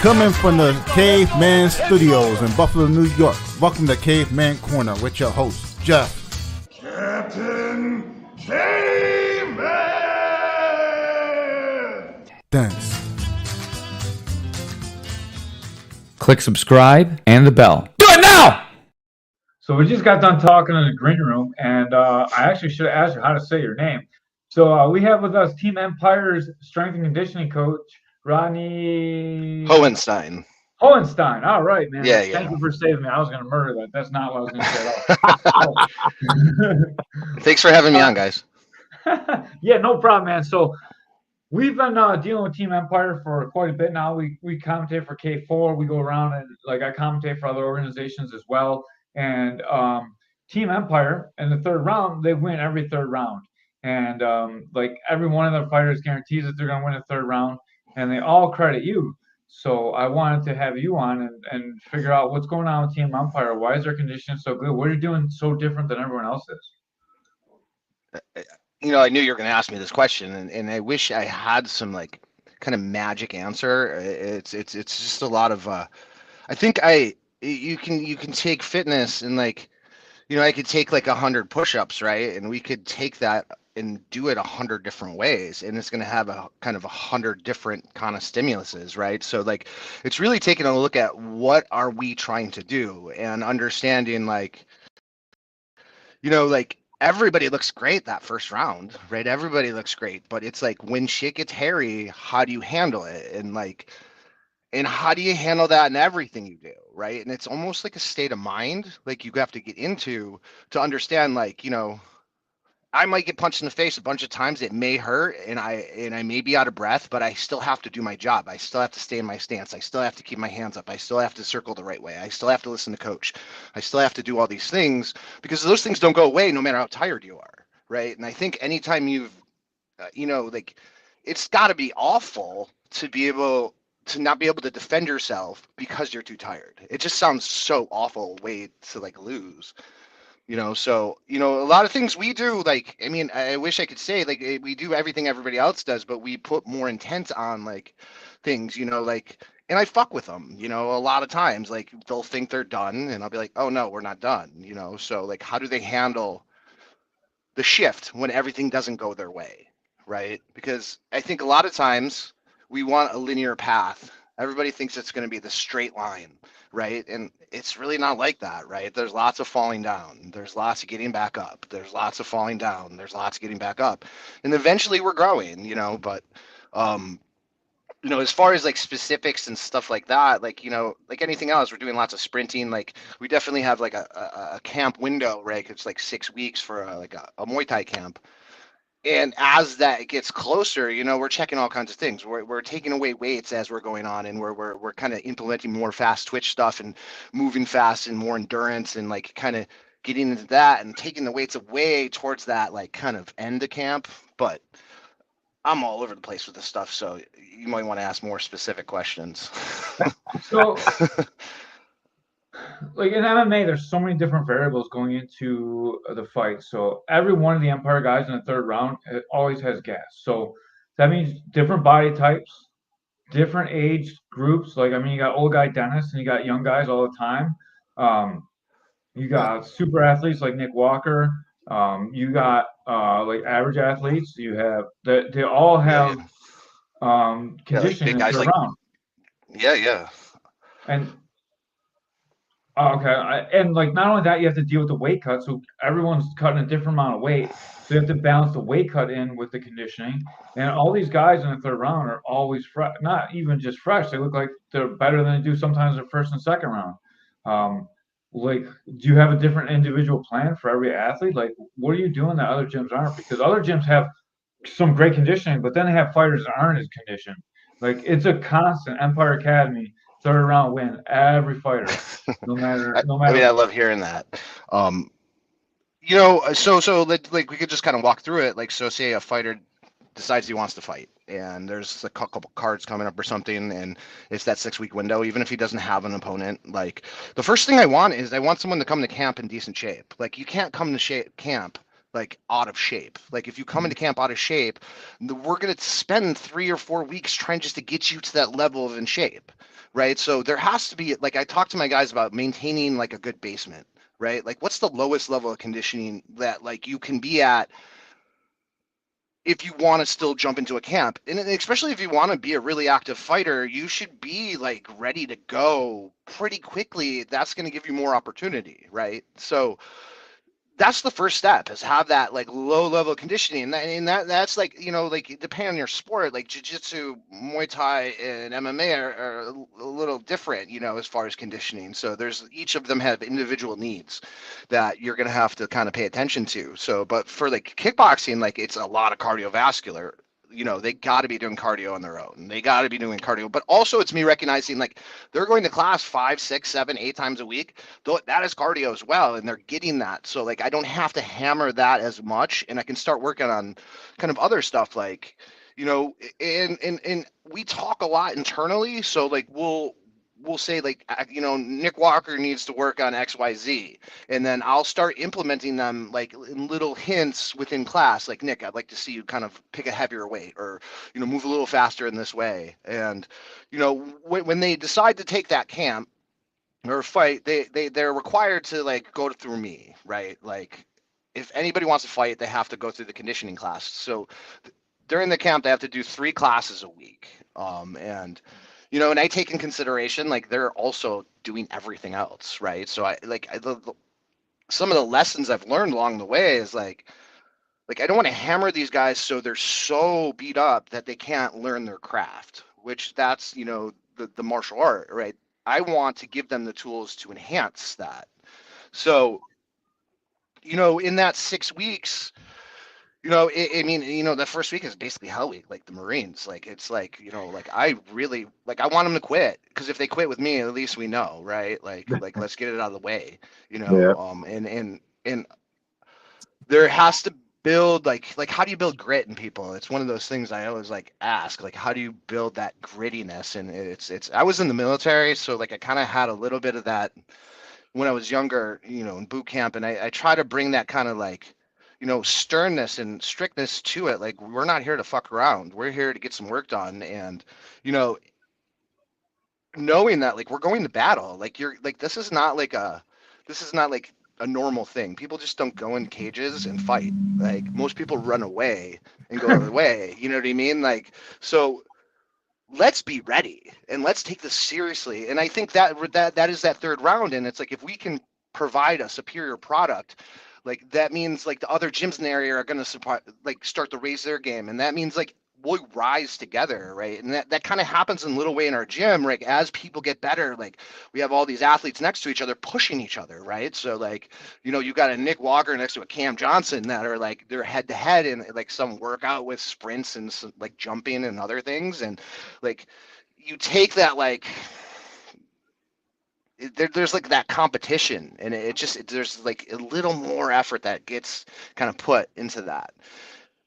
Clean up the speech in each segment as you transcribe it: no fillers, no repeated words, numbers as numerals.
Coming from the Caveman Studios in Buffalo, New York. Welcome to Caveman Corner with your host, Jeff. Captain Caveman! Thanks. Click subscribe and the bell. Do it now! So we just got done talking in the green room, and I actually should have asked you how to say your name. So we have with us Team Empire's strength and conditioning coach, Rodney Hohenstein. All right, man. Yeah. Thank you for saving me. I was going to murder that. That's not what I was going to say at all. Thanks for having me on, guys. Yeah, no problem, man. So we've been dealing with Team Empire for quite a bit now. We commentate for K4. We go around and I commentate for other organizations as well. And Team Empire in the third round, they win every third round. And every one of their fighters guarantees that they're going to win a third round. And they all credit you. So I wanted to have you on and figure out what's going on with Team Empire. Why is their condition so good? What are you doing so different than everyone else is? I knew you were going to ask me this question, and I wish I had some kind of magic answer. It's just a lot of I think you can take fitness and I could take 100 push-ups, right? And we could take that and do it 100 different ways, and it's going to have a kind of 100 different kind of stimuluses, right? So it's really taking a look at what are we trying to do and understanding everybody looks great that first round, right? Everybody looks great, but it's when shit gets hairy, how do you handle it? And how do you handle that in everything you do, right? And it's almost like a state of mind you have to get into to understand I might get punched in the face a bunch of times. It may hurt, and I may be out of breath, but I still have to do my job. I still have to stay in my stance. I still have to keep my hands up. I still have to circle the right way. I still have to listen to coach. I still have to do all these things because those things don't go away no matter how tired you are, right? And I think anytime you've, it's got to be awful to be able to not be able to defend yourself because you're too tired. It just sounds so awful way to lose. So a lot of things we do, I wish I could say we do everything everybody else does, but we put more intent on things, and I fuck with them, a lot of times, they'll think they're done and I'll be like, oh no, we're not done, so how do they handle the shift when everything doesn't go their way, right? Because I think a lot of times we want a linear path. Everybody thinks it's going to be the straight line, right? And it's really not like that, right? There's lots of falling down. There's lots of getting back up. There's lots of falling down. There's lots of getting back up. And eventually we're growing, but, as far as specifics and stuff like that, like anything else, we're doing lots of sprinting. We definitely have a camp window, right? It's 6 weeks for a Muay Thai camp. And as that gets closer, we're checking all kinds of things. We're taking away weights as we're going on, and we're kind of implementing more fast twitch stuff and moving fast and more endurance and kind of getting into that and taking the weights away towards that kind of end of camp. But I'm all over the place with this stuff, so you might want to ask more specific questions. So in MMA, there's so many different variables going into the fight. So every one of the Empire guys in the third round always has gas. So that means different body types, different age groups. You got old guy Dennis and you got young guys all the time. You got super athletes like Nick Walker. You got average athletes. You have they all have conditioning in the third round. Yeah. And okay, and not only that, you have to deal with the weight cut. So everyone's cutting a different amount of weight. So you have to balance the weight cut in with the conditioning. And all these guys in the third round are always fresh, not even just fresh. They look like they're better than they do sometimes in the first and second round. Do you have a different individual plan for every athlete? What are you doing that other gyms aren't? Because other gyms have some great conditioning, but then they have fighters that aren't as conditioned. It's a constant Empire Academy. Third round win every fighter, no matter. I mean, I love hearing that. So we could just kind of walk through it. So say a fighter decides he wants to fight, and there's a couple cards coming up or something, and it's that 6 week window. Even if he doesn't have an opponent, the first thing I want someone to come to camp in decent shape. You can't come to camp out of shape. If you come into camp out of shape, we're going to spend 3 or 4 weeks trying just to get you to that level of in shape, right? So there has to be, like, I talk to my guys about maintaining like a good basement, right? Like, what's the lowest level of conditioning that like you can be at if you want to still jump into a camp? And especially if you want to be a really active fighter, you should be like ready to go pretty quickly. That's going to give you more opportunity, right? So that's the first step, is have that like low level conditioning. That's like, like depending on your sport, like jiu-jitsu, Muay Thai, and MMA are a little different, as far as conditioning. So there's, each of them have individual needs that you're going to have to kind of pay attention to. So, but for like kickboxing, like it's a lot of cardiovascular. They got to be doing cardio on their own. They got to be doing cardio, but also it's me recognizing like they're going to class 5, 6, 7, 8 times a week. Though that is cardio as well, and they're getting that. So like I don't have to hammer that as much, and I can start working on kind of other stuff like, and we talk a lot internally. So like we'll say like, Nick Walker needs to work on XYZ, and then I'll start implementing them like in little hints within class. Like, Nick, I'd like to see you kind of pick a heavier weight, or move a little faster in this way. And when they decide to take that camp or fight, they're required to like go through me, right? Like, if anybody wants to fight, they have to go through the conditioning class. So during the camp, they have to do 3 classes a week. And and I take in consideration like they're also doing everything else, right? So some of the lessons I've learned along the way is like I don't want to hammer these guys so they're so beat up that they can't learn their craft, which that's the martial art, right? I want to give them the tools to enhance that. So in that 6 weeks, I mean, the first week is basically hell week, like the Marines. Like, it's like, like I really, like, I want them to quit, because if they quit with me, at least we know, right? Like let's get it out of the way, Yeah. And there has to build like how do you build grit in people? It's one of those things I always like ask, like, how do you build that grittiness? And it's I was in the military, so like I kind of had a little bit of that when I was younger, in boot camp, and I try to bring that kind of like, sternness and strictness to it. Like, we're not here to fuck around. We're here to get some work done. And, knowing that like we're going to battle, like this is not like a normal thing. People just don't go in cages and fight. Like, most people run away and go the other way. You know what I mean? Like, so let's be ready and let's take this seriously. And I think that is that third round. And it's like, if we can provide a superior product, like that means like the other gyms in the area are going to like start to raise their game. And that means like we'll rise together, right? And that kind of happens in a little way in our gym, right? As people get better, like we have all these athletes next to each other pushing each other, right? So like, you got a Nick Walker next to a Cam Johnson that are like, they're head to head in like some workout with sprints and some, like jumping and other things. And like, you take that, like, there's like that competition, and there's like a little more effort that gets kind of put into that.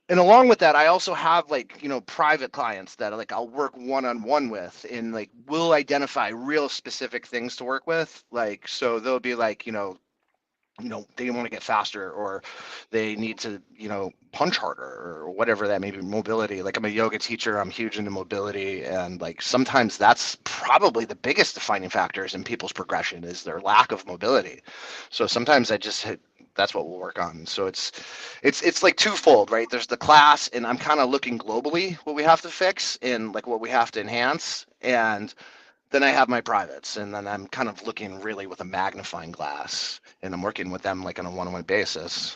And along with that, I also have like, private clients that like I'll work one-on-one with, and like we'll identify real specific things to work with. Like, so they'll be like, they want to get faster, or they need to, punch harder, or whatever that may be, mobility. Like, I'm a yoga teacher, I'm huge into mobility, and like sometimes that's probably the biggest defining factors in people's progression, is their lack of mobility. So sometimes that's what we'll work on. So it's like twofold, right? There's the class, and I'm kind of looking globally what we have to fix and like what we have to enhance. And then I have my privates, and then I'm kind of looking really with a magnifying glass, and I'm working with them like on a one-on-one basis.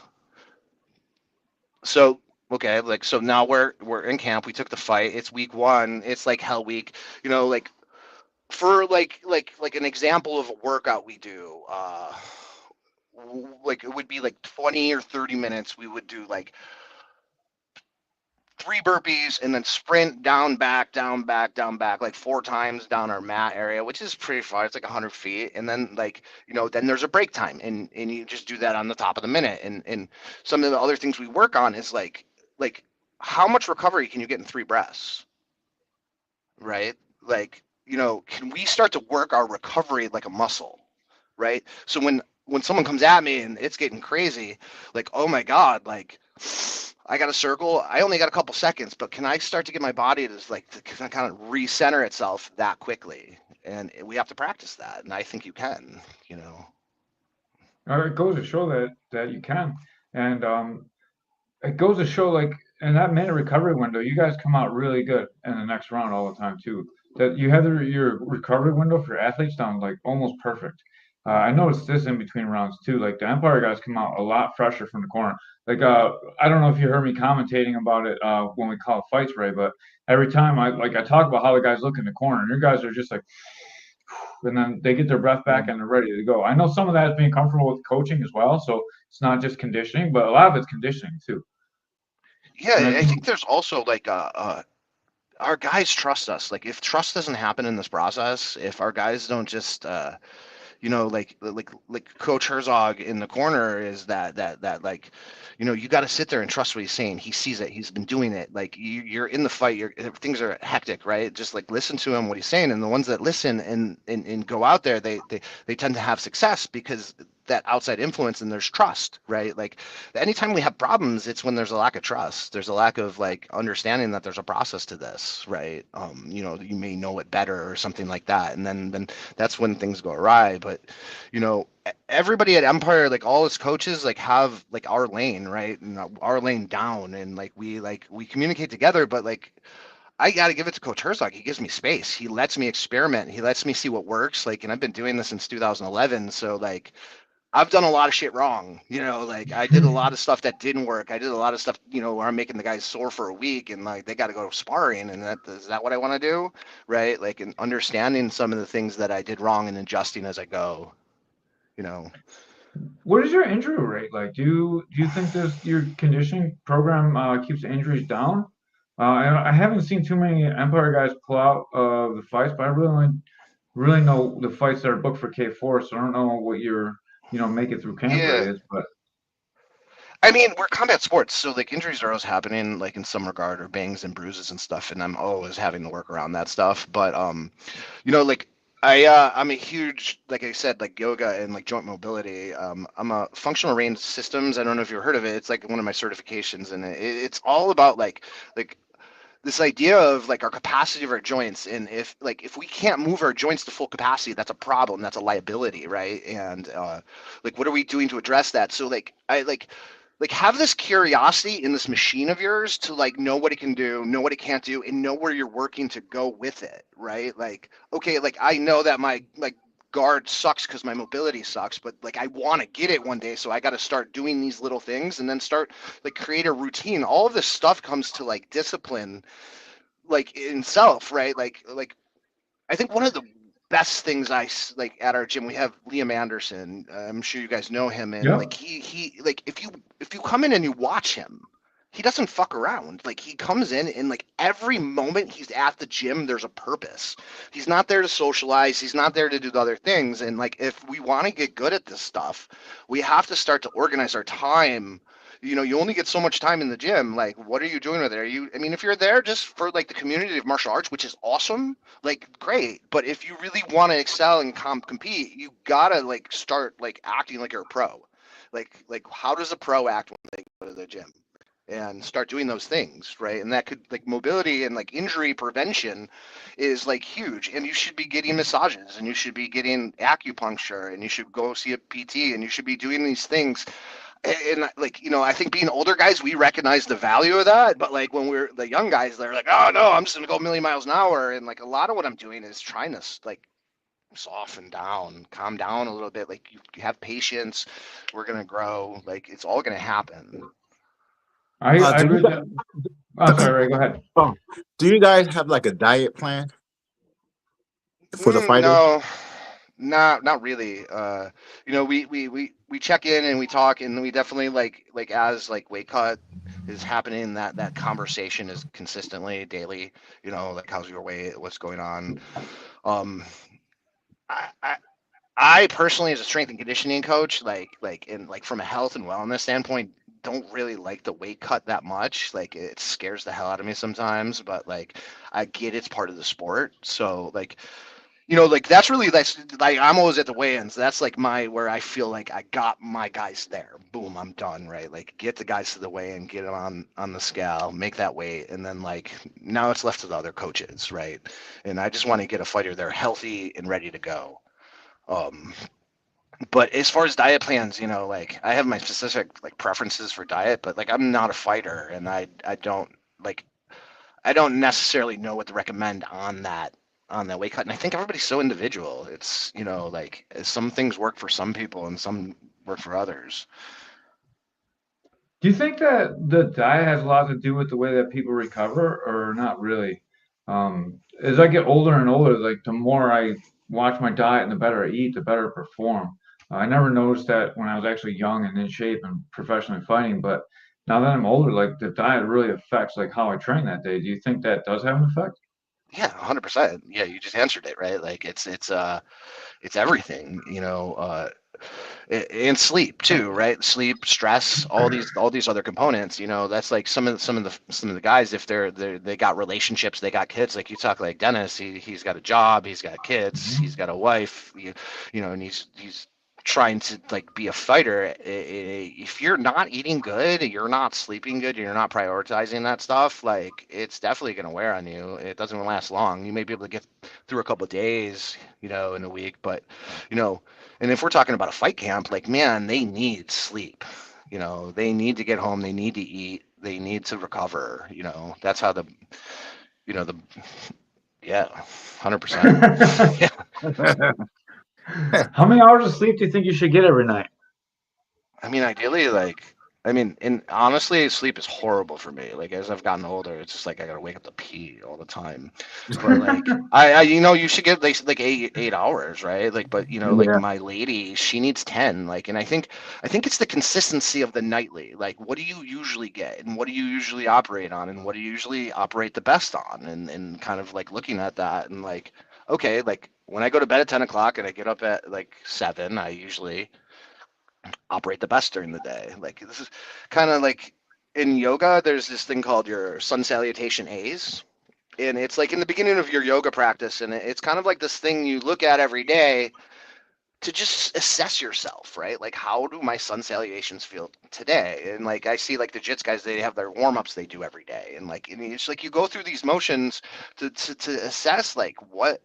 So, okay, like, so now we're in camp. We took the fight. It's week 1. It's like hell week, like for like an example of a workout we do, like it would be like 20 or 30 minutes. We would do like 3 burpees and then sprint down, back, down, back, down, back, like 4 times down our mat area, which is pretty far. It's like 100 feet. And then like, then there's a break time, and you just do that on the top of the minute. And some of the other things we work on is like how much recovery can you get in 3 breaths, right? Like, can we start to work our recovery like a muscle, right? So when someone comes at me and it's getting crazy, like, oh my God, like, I got a circle. I only got a couple seconds, but can I start to get my body to like to kind of recenter itself that quickly? and we have to practice that. And I think you can, you know. It goes to show that you can, and it goes to show, like, in that minute recovery window, you guys come out really good in the next round all the time too. That you have your recovery window for your athletes down like almost perfect. I noticed this in between rounds too. Like the Empire guys come out a lot fresher from the corner. Like I don't know if you heard me commentating about it when we call fights, Ray, but every time I talk about how the guys look in the corner, and your guys are just like, and then they get their breath back and they're ready to go. I know some of that is being comfortable with coaching as well, so it's not just conditioning, but a lot of it's conditioning too. Yeah, I think there's also like our guys trust us. Like if trust doesn't happen in this process, if our guys don't just like Coach Herzog in the corner is that like, you got to sit there and trust what he's saying. He sees it. He's been doing it. Like you're in the fight. Things are hectic, right? Just like listen to him, what he's saying, and the ones that listen and go out there, they tend to have success because that outside influence and there's trust, right? Like anytime we have problems, it's when there's a lack of trust. There's a lack of like understanding that there's a process to this, right? You may know it better or something like that, and then that's when things go awry. But everybody at Empire, like all his coaches, like have like our lane, right, and our lane down, and like we communicate together. But like I got to give it to Coach Herzog. He gives me space. He lets me experiment. He lets me see what works. Like, and I've been doing this since 2011. So like I've done a lot of shit wrong, like I did a lot of stuff that didn't work. I did a lot of stuff, where I'm making the guys sore for a week and like they got to go sparring, and is that what I want to do? Right? Like, and understanding some of the things that I did wrong and adjusting as I go, What is your injury rate like? Do you think your conditioning program keeps injuries down? I haven't seen too many Empire guys pull out of the fights, but I really know the fights that are booked for K4, so I don't know what your make it through camp Yeah. rate is, but I mean, we're combat sports, so like injuries are always happening, like in some regard, or bangs and bruises and stuff, and I'm always having to work around that stuff. But like I'm a huge, like I said, like yoga and like joint mobility. I'm a functional range systems. I don't know if you've heard of it. It's like one of my certifications, and it's all about like this idea of like our capacity of our joints, and if we can't move our joints to full capacity, that's a problem, that's a liability, right? And like what are we doing to address that? So like I like have this curiosity in this machine of yours to like know what it can do, know what it can't do, and know where you're working to go with it, right? Like okay, like I know that my like guard sucks because my mobility sucks, but like I want to get it one day, so I got to start doing these little things and then start like create a routine. All of this stuff comes to like discipline, like in self, right? Like I think one of the best things like at our gym, we have Liam Anderson. I'm sure you guys know him, and yeah. like he like if you come in and you watch him, he doesn't fuck around. Like he comes in and like every moment he's at the gym, there's a purpose. He's not there to socialize. He's not there to do the other things. And like if we want to get good at this stuff, we have to start to organize our time. You only get so much time in the gym. Like, what are you doing with it? I mean, if you're there just for like the community of martial arts, which is awesome, like great. But if you really want to excel and compete, you gotta like start like acting like you're a pro. Like how does a pro act when they go to the gym? And start doing those things, right? And that could like mobility and like injury prevention is like huge. And you should be getting massages, and you should be getting acupuncture, and you should go see a PT, and you should be doing these things. And like I think being older guys, we recognize the value of that, but like when we're the young guys, they're like, oh no, I'm just gonna go a million miles an hour. And like a lot of what I'm doing is trying to like soften down, calm down a little bit. Like you have patience, we're gonna grow, like it's all gonna happen. I really. I'm sorry, Ray, go ahead. Do you guys have like a diet plan for the fighter? No, not really. We check in and we talk, and we definitely like as like weight cut is happening, that conversation is consistently daily. Like how's your weight, what's going on. I personally, as a strength and conditioning coach, like from a health and wellness standpoint, don't really like the weight cut that much. Like it scares the hell out of me sometimes, but like I get it's part of the sport. So like you know, like that's like I'm always at the weigh-ins. That's like where I feel like I got my guys there. Boom, I'm done, right? Like get the guys to the weigh-in, get them on the scale, make that weight, and then like now it's left to the other coaches, right? And I just want to get a fighter there healthy and ready to go. Um, but as far as diet plans, you know, like I have my specific like preferences for diet, but like I'm not a fighter, and I don't like I don't necessarily know what to recommend on that weight cut. And I think everybody's so individual. It's, you know, like some things work for some people and some work for others. Do you think that the diet has a lot to do with the way that people recover, or not really? As I get older and older, like the more I watch my diet and the better I eat, the better I perform. I never noticed that when I was actually young and in shape and professionally fighting, but now that I'm older, like the diet really affects like how I train that day. Do you think that does have an effect? Yeah, 100%. Yeah, you just answered it, right? Like it's everything, you know, and sleep too, right? Sleep, stress, all these other components, you know, that's like some of the guys, if they got relationships, they got kids, like you talk like Dennis, he's got a job, he's got kids, he's got a wife, you know, and he's trying to like be a fighter. If you're not eating good, you're not sleeping good, you're not prioritizing that stuff, like it's definitely going to wear on you. It doesn't last long. You may be able to get through a couple of days, you know, in a week, but you know, and if we're talking about a fight camp, like man, they need sleep. You know, they need to get home, they need to eat, they need to recover. You know, that's how you know, the yeah, 100%. Yeah. How many hours of sleep do you think you should get every night? I mean, ideally, like, I mean, and honestly, sleep is horrible for me. Like, as I've gotten older, it's just like I gotta wake up to pee all the time. But like, you know, you should get like 8 hours, right? Like, but you know, like Yeah. my lady, she needs 10. Like, and I think it's the consistency of the nightly. Like, what do you usually get, and what do you usually operate on, and what do you usually operate the best on, and kind of like looking at that and like, okay, like when I go to bed at 10 o'clock and I get up at like 7, I usually operate the best during the day. Like this is kind of like in yoga, there's this thing called your sun salutation A's. And it's like in the beginning of your yoga practice, and it's kind of like this thing you look at every day to just assess yourself, right? Like, how do my sun salutations feel today? And like, I see like the jits guys, they have their warm ups they do every day, and like, and it's like you go through these motions to assess like what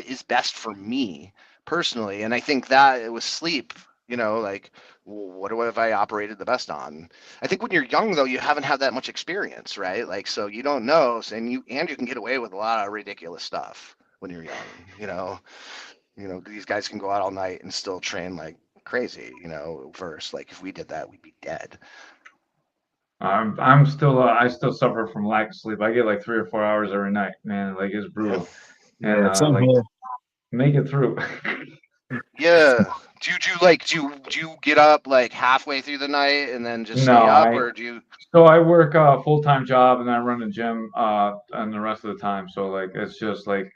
is best for me personally. And I think that it was sleep, you know, like what have I operated the best on? I think when you're young though, you haven't had that much experience, right? Like so you don't know, and you can get away with a lot of ridiculous stuff when you're young, you know. You know, these guys can go out all night and still train like crazy, you know, versus like if we did that, we'd be dead. I'm still I still suffer from lack of sleep. I get like 3 or 4 hours every night, man. Like it's Yeah. brutal. And Yeah. Same like here. make it through. Yeah. Do you get up like halfway through the night and then just No, stay up, I or do you? so I work a full-time job and I run a gym and the rest of the time. So like it's just like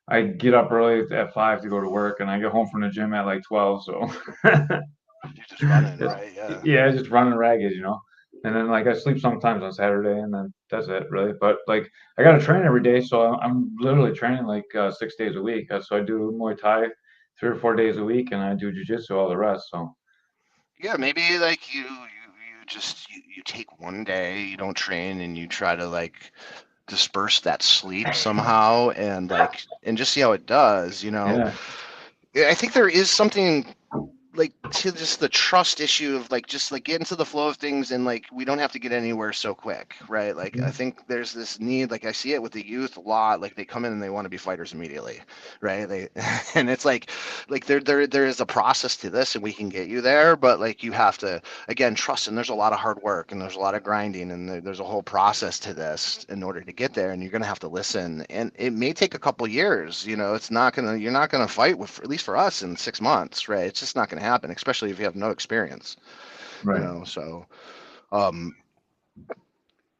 I get up early at 5 to go to work and I get home from the gym at like 12. So You're just running, just right? Yeah. yeah, just running ragged, you know. And then like I sleep sometimes on Saturday and then that's it really. But like I gotta train every day, so I'm literally training like 6 days a week. So I do Muay Thai 3 or 4 days a week and I do jujitsu all the rest. So Yeah, maybe like you just you take one day, you don't train, and you try to like disperse that sleep somehow, and like and just see how it does, you know. yeah. Yeah, I think there is something like to just the trust issue of like just like get into the flow of things, and like we don't have to get anywhere so quick, right? Like I think there's this need, like I see it with the youth a lot, like they come in and they want to be fighters immediately, right? They and it's like there is a process to this, and we can get you there, but like you have to again trust, and there's a lot of hard work and there's a lot of grinding, and there's a whole process to this in order to get there, and you're gonna have to listen, and it may take a couple years, you know. It's not gonna You're not gonna fight with, at least for us, in 6 months, right? It's just not gonna happen, especially if you have no experience, you Right. know. So um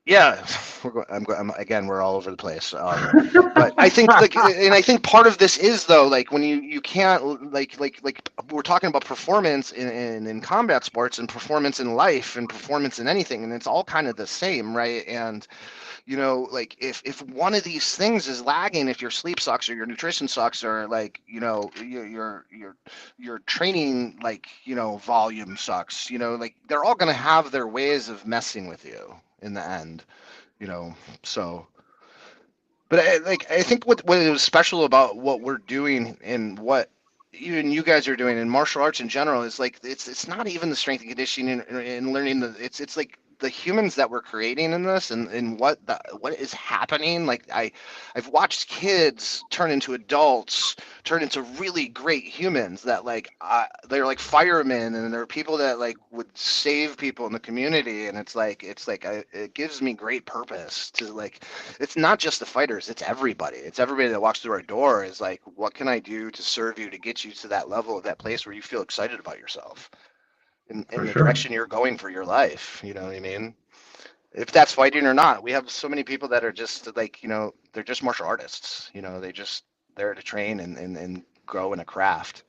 Yeah, again, we're all over the place. But I think like, and I think part of this is though, like when you can't like we're talking about performance in combat sports and performance in life and performance in anything, and it's all kind of the same, right? And like if one of these things is lagging, if your sleep sucks or your nutrition sucks or like your training like volume sucks, like they're all gonna have their ways of messing with you in the end, you know. So, but I think what is special about what we're doing and what even you guys are doing in martial arts in general is like it's not even the strength and conditioning and learning it's like the humans that we're creating in this and what is happening. Like I've watched kids turn into adults, turn into really great humans that like they're like firemen and they're people that like would save people in the community, and it gives me great purpose to like, it's not just the fighters, it's everybody. It's everybody that walks through our door is like, what can I do to serve you to get you to that level, that place where you feel excited about yourself in For the sure. direction you're going for your life. You know what I mean? If that's fighting or not, we have so many people that are just like, they're just martial artists. They just there to train and grow in a craft.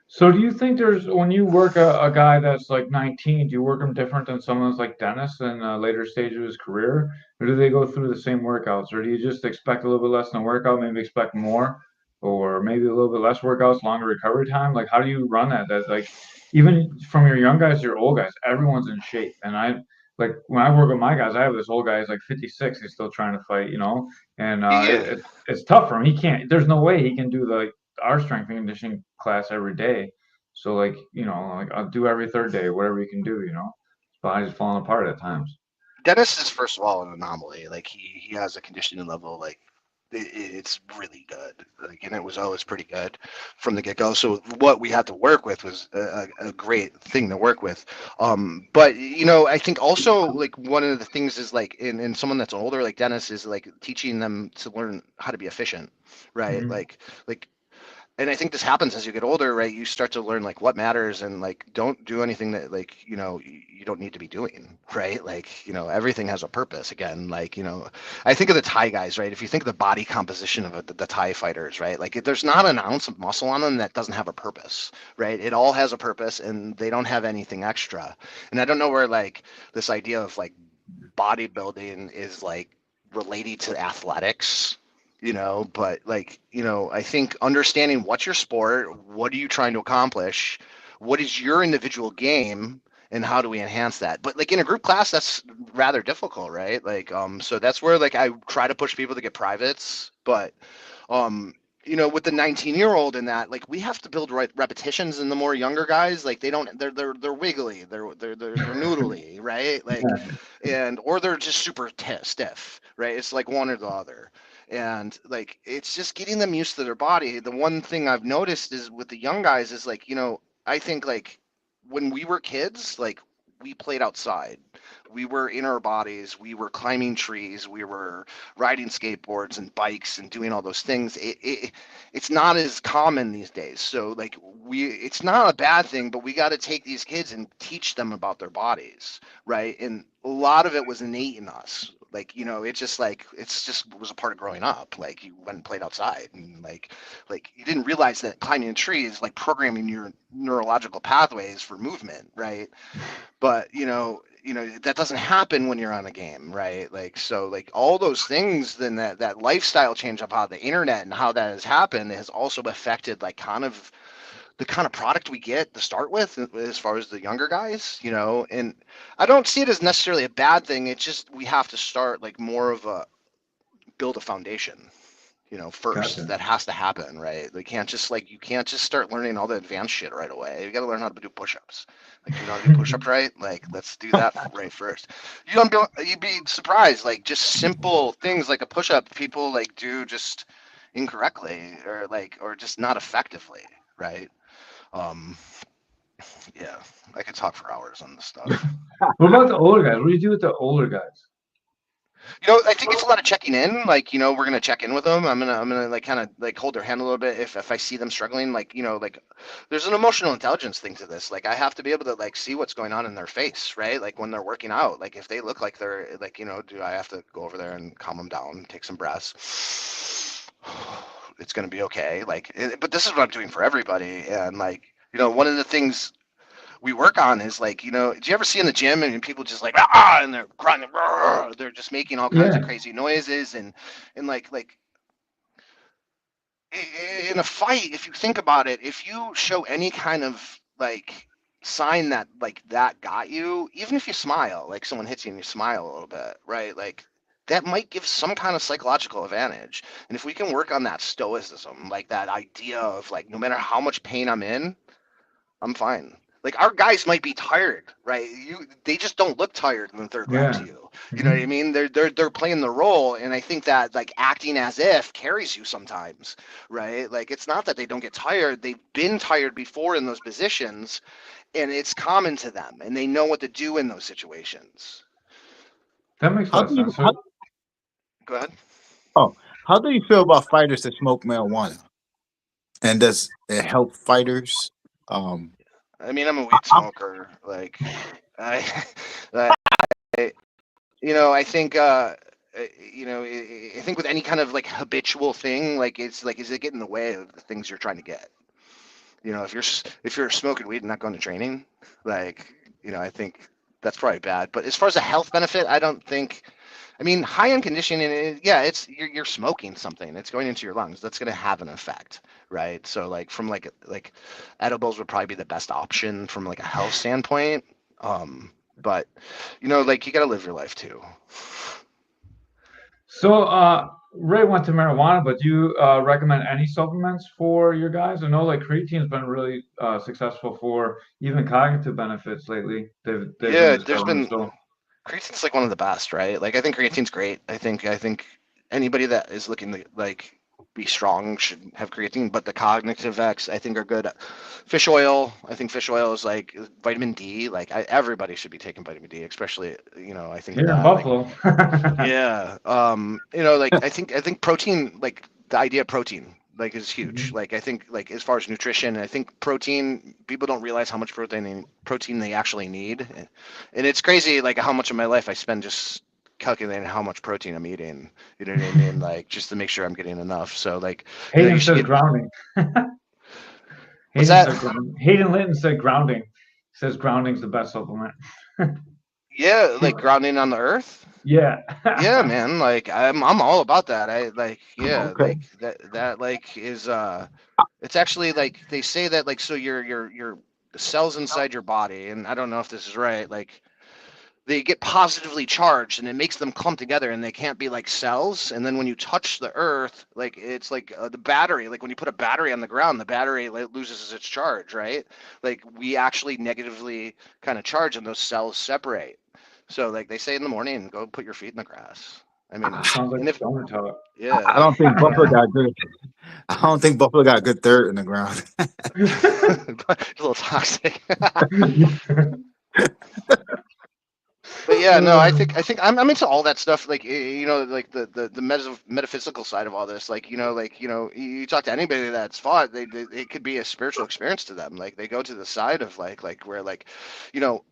So do you think there's when you work a guy that's like 19, do you work him different than someone that's like Dennis in a later stage of his career? Or do they go through the same workouts? Or do you just expect a little bit less in a workout, maybe expect more, or maybe a little bit less workouts, longer recovery time? Like how do you run that? That's like even from your young guys to your old guys, everyone's in shape. And I like when I work with my guys, I have this old guy, he's like 56, he's still trying to fight, and Yeah. it's tough for him. He can't, there's no way he can do the our strength and conditioning class every day. So like, like I'll do every third day, whatever you can do, his body's falling apart at times. Dennis is first of all an anomaly. Like he has a conditioning level like it's really good. Like, and it was always pretty good from the get go. So what we had to work with was a great thing to work with. But I think also like one of the things is like in someone that's older like Dennis is like teaching them to learn how to be efficient, right? Mm-hmm. Like and I think this happens as you get older, right? You start to learn like what matters and like don't do anything that like, you don't need to be doing, right? Like, everything has a purpose again. Like, I think of the Thai guys, right? If you think of the body composition of the Thai fighters, right? Like there's not an ounce of muscle on them that doesn't have a purpose, right? It all has a purpose and they don't have anything extra. And I don't know where like this idea of like bodybuilding is like related to athletics, but like, I think understanding what's your sport, what are you trying to accomplish, what is your individual game, and how do we enhance that? But like in a group class, that's rather difficult, right? Like, so that's where like I try to push people to get privates, but um, with the 19-year-old in that, like we have to build repetitions, and the more younger guys, like they don't, they're wiggly, they're noodly, right? Like, and or they're just super stiff, right? It's like one or the other, and like it's just getting them used to their body. The one thing I've noticed is with the young guys is like, I think like when we were kids, like we played outside. We were in our bodies. We were climbing trees. We were riding skateboards and bikes and doing all those things. It's not as common these days. So like it's not a bad thing, but we got to take these kids and teach them about their bodies, right? And a lot of it was innate in us. Like, it's just like it's just was a part of growing up. Like you went and played outside, and like you didn't realize that climbing a tree is like programming your neurological pathways for movement, right? But that doesn't happen when you're on a game, right? Like so like all those things, then that lifestyle change of how the internet and how that has happened has also affected like kind of the kind of product we get to start with as far as the younger guys, and I don't see it as necessarily a bad thing. It's just we have to start like more of a build a foundation, first. Gotcha. That has to happen, right? You can't just start learning all the advanced shit right away. You got to learn how to do push-ups. Like, do you know how to do push-ups right? Like, let's do that right first. You'd be surprised. Like, just simple things like a push-up, people like do just incorrectly or just not effectively, right? Um, yeah, I could talk for hours on this stuff. What about the older guys? What do you do with the older guys? I think it's a lot of checking in. Like, we're gonna check in with them. I'm gonna like kind of like hold their hand a little bit if I see them struggling. Like, like there's an emotional intelligence thing to this. Like, I have to be able to like see what's going on in their face, right? Like when they're working out. Like if they look like they're like, do I have to go over there and calm them down, take some breaths? It's gonna be okay. Like, but this is what I'm doing for everybody. And like, one of the things we work on is like, do you ever see in the gym and people just like and they're grunting, they're just making all kinds of Yeah. crazy noises and like in a fight, if you think about it, if you show any kind of like sign that like that got you, even if you smile, like someone hits you and you smile a little bit, right? Like that might give some kind of psychological advantage. And if we can work on that stoicism, like that idea of like no matter how much pain I'm in, I'm fine. Like our guys might be tired, right? They just don't look tired when they're third to Yeah. you. You know what I mean? They're playing the role, and I think that like acting as if carries you sometimes, right? Like it's not that they don't get tired; they've been tired before in those positions, and it's common to them, and they know what to do in those situations. That makes a How lot of do you sense. how, So, Go ahead. oh how do you feel about fighters that smoke marijuana? And does it help fighters? Um, I mean, I'm a I, weed I'm, smoker. Like, I, I I think I think with any kind of like habitual thing, like it's like is it getting in the way of the things you're trying to get? If you're smoking weed and not going to training, like I think that's probably bad. But as far as a health benefit, I don't think. I mean, high end conditioning, yeah, it's you're smoking something. It's going into your lungs. That's going to have an effect, right? So like from like edibles would probably be the best option from like a health standpoint. But like you got to live your life too. Ray went to marijuana, but do you recommend any supplements for your guys? I know like creatine's been really successful for even cognitive benefits lately. They've been Yeah, there's discovering. been So creatine's like one of the best, right? Like I think creatine's great. I think anybody that is looking to like be strong should have creatine, but the cognitive effects I think are good. Fish oil, I think fish oil is like vitamin D. Like everybody should be taking vitamin D, especially I think here in that like Buffalo. yeah. Like I think protein, like the idea of protein, like is huge. Mhm. Like I think like as far as nutrition, I think protein, people don't realize how much protein they actually need. And it's crazy like how much of my life I spend just calculating how much protein I'm eating. You know what I mean? Like just to make sure I'm getting enough. So like, you Hayden should says get grounding. what's that? Hayden Linton said grounding. He says grounding's the best supplement. Yeah, like grounding on the earth. Yeah. Yeah, man, like I'm all about that. I like yeah, okay. like that like is it's actually like they say that like so your cells inside your body, and I don't know if this is right, like they get positively charged and it makes them clump together and they can't be like cells. And then when you touch the earth, like it's like the battery, like when you put a battery on the ground, the battery like, loses its charge, right? Like we actually negatively kind of charge and those cells separate. So like they say in the morning, go put your feet in the grass. I mean, Sounds like and if stoner talk. yeah, I don't think Buffalo got good. I don't think Buffalo got good dirt in the ground. but it's a little toxic. But yeah, no, I think I'm into all that stuff. Like like the metaphysical side of all this. Like like you talk to anybody that's fought, they it could be a spiritual experience to them. Like they go to the side of like where like, you know,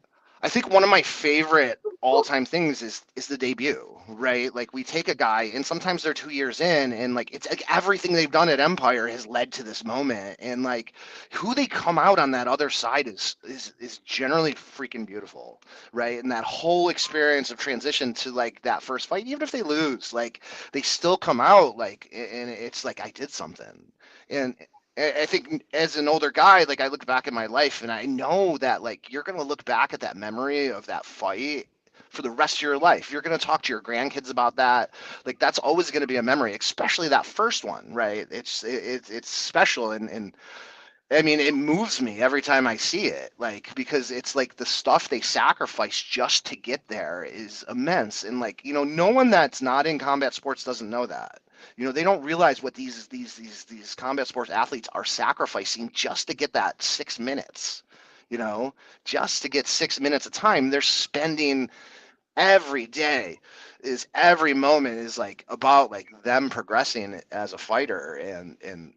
I think one of my favorite all-time things is the debut, right? Like we take a guy and sometimes they're 2 years in and like it's like everything they've done at Empire has led to this moment and like who they come out on that other side is generally freaking beautiful, right? And that whole experience of transition to like that first fight, even if they lose, like they still come out like, and it's like I did something. And I think as an older guy, like I look back at my life and I know that like you're gonna look back at that memory of that fight for the rest of your life. You're gonna talk to your grandkids about that. Like that's always gonna be a memory, especially that first one, right? It's special and I mean, it moves me every time I see it, like because it's like the stuff they sacrifice just to get there is immense, and like no one that's not in combat sports doesn't know that. They don't realize what these combat sports athletes are sacrificing just to get that 6 minutes. You know, just to get 6 minutes of time, they're spending every day is every moment is like about like them progressing as a fighter, and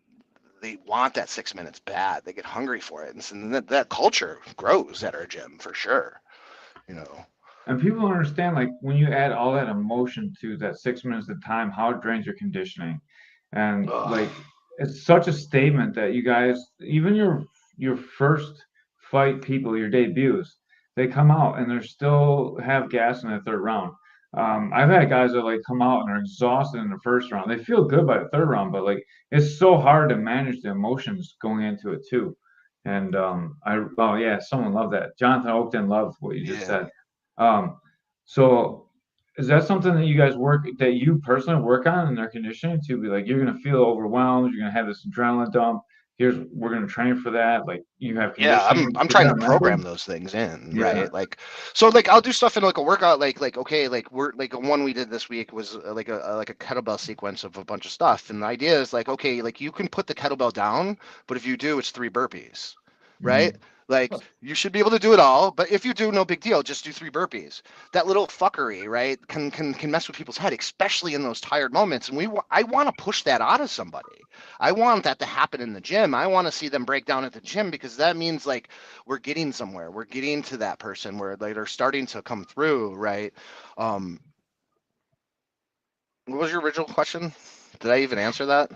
they want that 6 minutes bad. They get hungry for it, and so that culture grows at our gym for sure. You know. And people don't understand, like, when you add all that emotion to that 6 minutes of time, how it drains your conditioning. And Ugh. like, it's such a statement that you guys, even your first fight people, your debuts, they come out and they're still have gas in the third round. I've had guys that like come out and are exhausted in the first round. They feel good by the third round, but like it's so hard to manage the emotions going into it too. And oh yeah, someone loved that. Jonathan Oakton loved what you just Yeah. said. So is that something that you guys that you personally work on in their conditioning to be like, you're going to feel overwhelmed, you're going to have this adrenaline dump. We're going to train for that. Like you have Yeah, conditioning. I'm Is trying that to mental? program those things in, Yeah. right? Like, so like I'll do stuff in like a workout, like okay, like we're like one we did this week was like a kettlebell sequence of a bunch of stuff, and the idea is like okay, like you can put the kettlebell down, but if you do, it's 3 burpees, right? Mhm. Like you should be able to do it all, but if you do, no big deal, just do 3 burpees. That little fuckery, right, can mess with people's head, especially in those tired moments, and I want to push that out of somebody. I want that to happen in the gym. I want to see them break down at the gym because that means like we're getting somewhere. We're getting to that person where like, they're starting to come through, right? Um, what was your original question? Did I even answer that?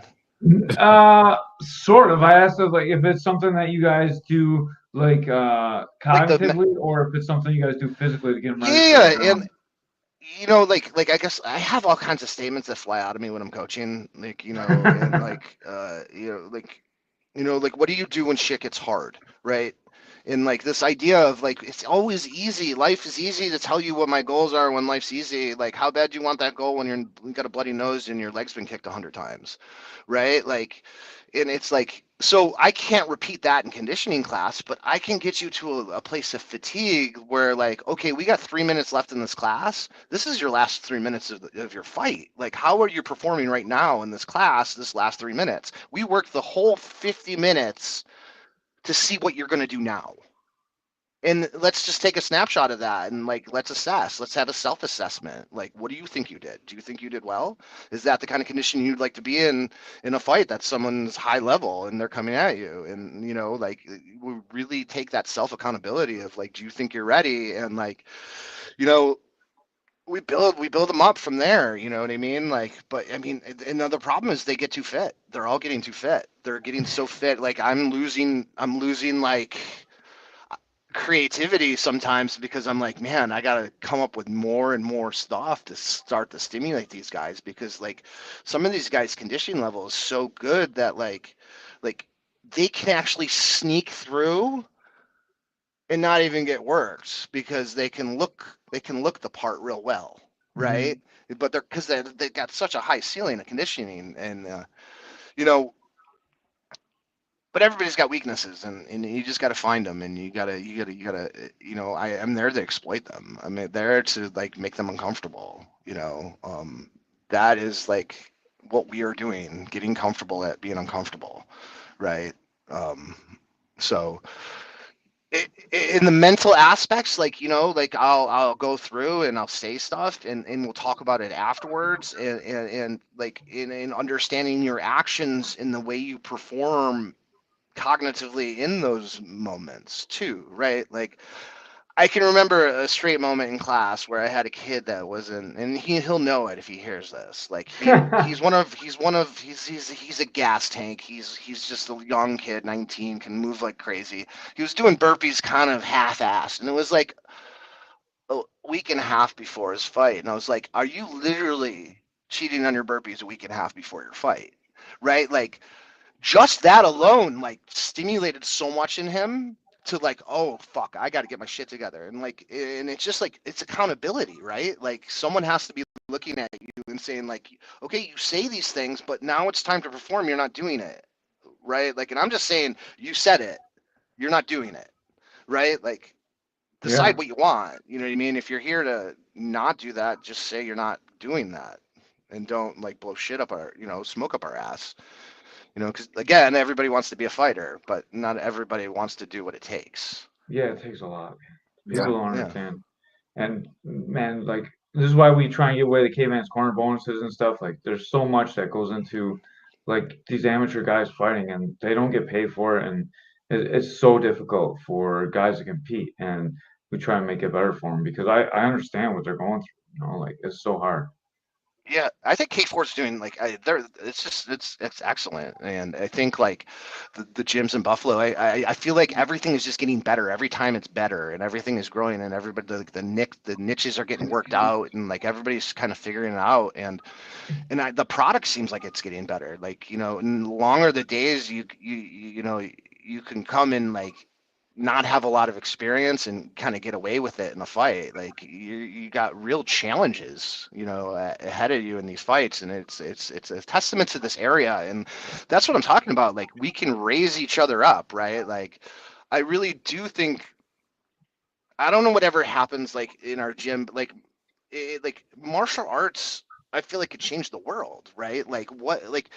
Sort of. I asked if, like, if it's something that you guys do like Like cognitively, or if it's something you guys do physically to get them ready for that yeah, and round. like I guess I have all kinds of statements that fly out of me when I'm coaching, like and like like what do you do when shit gets hard, right? And like this idea of like it's always easy. Life is easy to tell you what my goals are when life's easy. Like how bad do you want that goal when you got a bloody nose and your leg's been kicked 100 times, right? Like, and it's like so I can't repeat that in conditioning class, but I can get you to a place of fatigue where like okay, we got 3 minutes left in this class. This is your last 3 minutes of your fight. Like how are you performing right now in this class? This last 3 minutes, we worked the whole 50 minutes to see what you're going to do now. And let's just take a snapshot of that and like let's assess. Let's have a self-assessment. Like, what do you think you did? Do you think you did well? Is that the kind of condition you'd like to be in a fight that's someone's high level and they're coming at you? And like we really take that self-accountability of like, do you think you're ready? And like, you know, we build them up from there, you know what I mean? Like, but I mean, and the problem is they get too fit. They're all getting too fit. They're getting so fit. Like I'm losing like creativity sometimes because I'm like, man, I gotta come up with more and more stuff to start to stimulate these guys because like some of these guys' conditioning level is so good that like they can actually sneak through and not even get worked because they can look the part real well, right? Mhm. But they're because they got such a high ceiling of conditioning and you know but everybody's got weaknesses and you just got to find them and you gotta I am there to exploit them. I'm there to like make them uncomfortable, that is like what we are doing, getting comfortable at being uncomfortable, right? um so in the mental aspects, like like I'll go through and I'll say stuff and we'll talk about it afterwards and like in understanding your actions in the way you perform cognitively in those moments too, right? Like I can remember a straight moment in class where I had a kid that wasn't, and he'll know it if he hears this. Like he's a gas tank. He's just a young kid, 19, can move like crazy. He was doing burpees kind of half-assed, and it was like a week and a half before his fight, and I was like, "Are you literally cheating on your burpees a week and a half before your fight?" Right? Like just that alone like stimulated so much in him to like oh fuck I got to get my shit together and it's just like it's accountability, right? Like someone has to be looking at you and saying like okay, you say these things but now it's time to perform, you're not doing it, right? Like and I'm just saying you said it, you're not doing it, right? Like decide Yeah. what you want, you know what I mean? If you're here to not do that, just say you're not doing that and don't like blow shit up our smoke up our ass. Because again, everybody wants to be a fighter, but not everybody wants to do what it takes. Yeah, it takes a lot. Yeah. People don't Yeah. understand. And man, like this is why we try and give away the Caveman's Corner bonuses and stuff. Like there's so much that goes into like these amateur guys fighting, and they don't get paid for it, and it's so difficult for guys to compete. And we try and make it better for them because I understand what they're going through. You know, like it's so hard. Yeah, I think K4 is doing like they're it's excellent, and I think like the gyms in Buffalo, I feel like everything is just getting better every time. It's better, and everything is growing, and everybody the niches are getting worked out, and like everybody's kind of figuring it out, and the product seems like it's getting better. Like and the longer the days you can come in like not have a lot of experience and kind of get away with it in a fight. Like you got real challenges, ahead of you in these fights, and it's a testament to this area, and that's what I'm talking about. Like we can raise each other up, right? Like I really do think I don't know whatever happens like in our gym, but like martial arts. I feel like it changed the world, right? Like what, like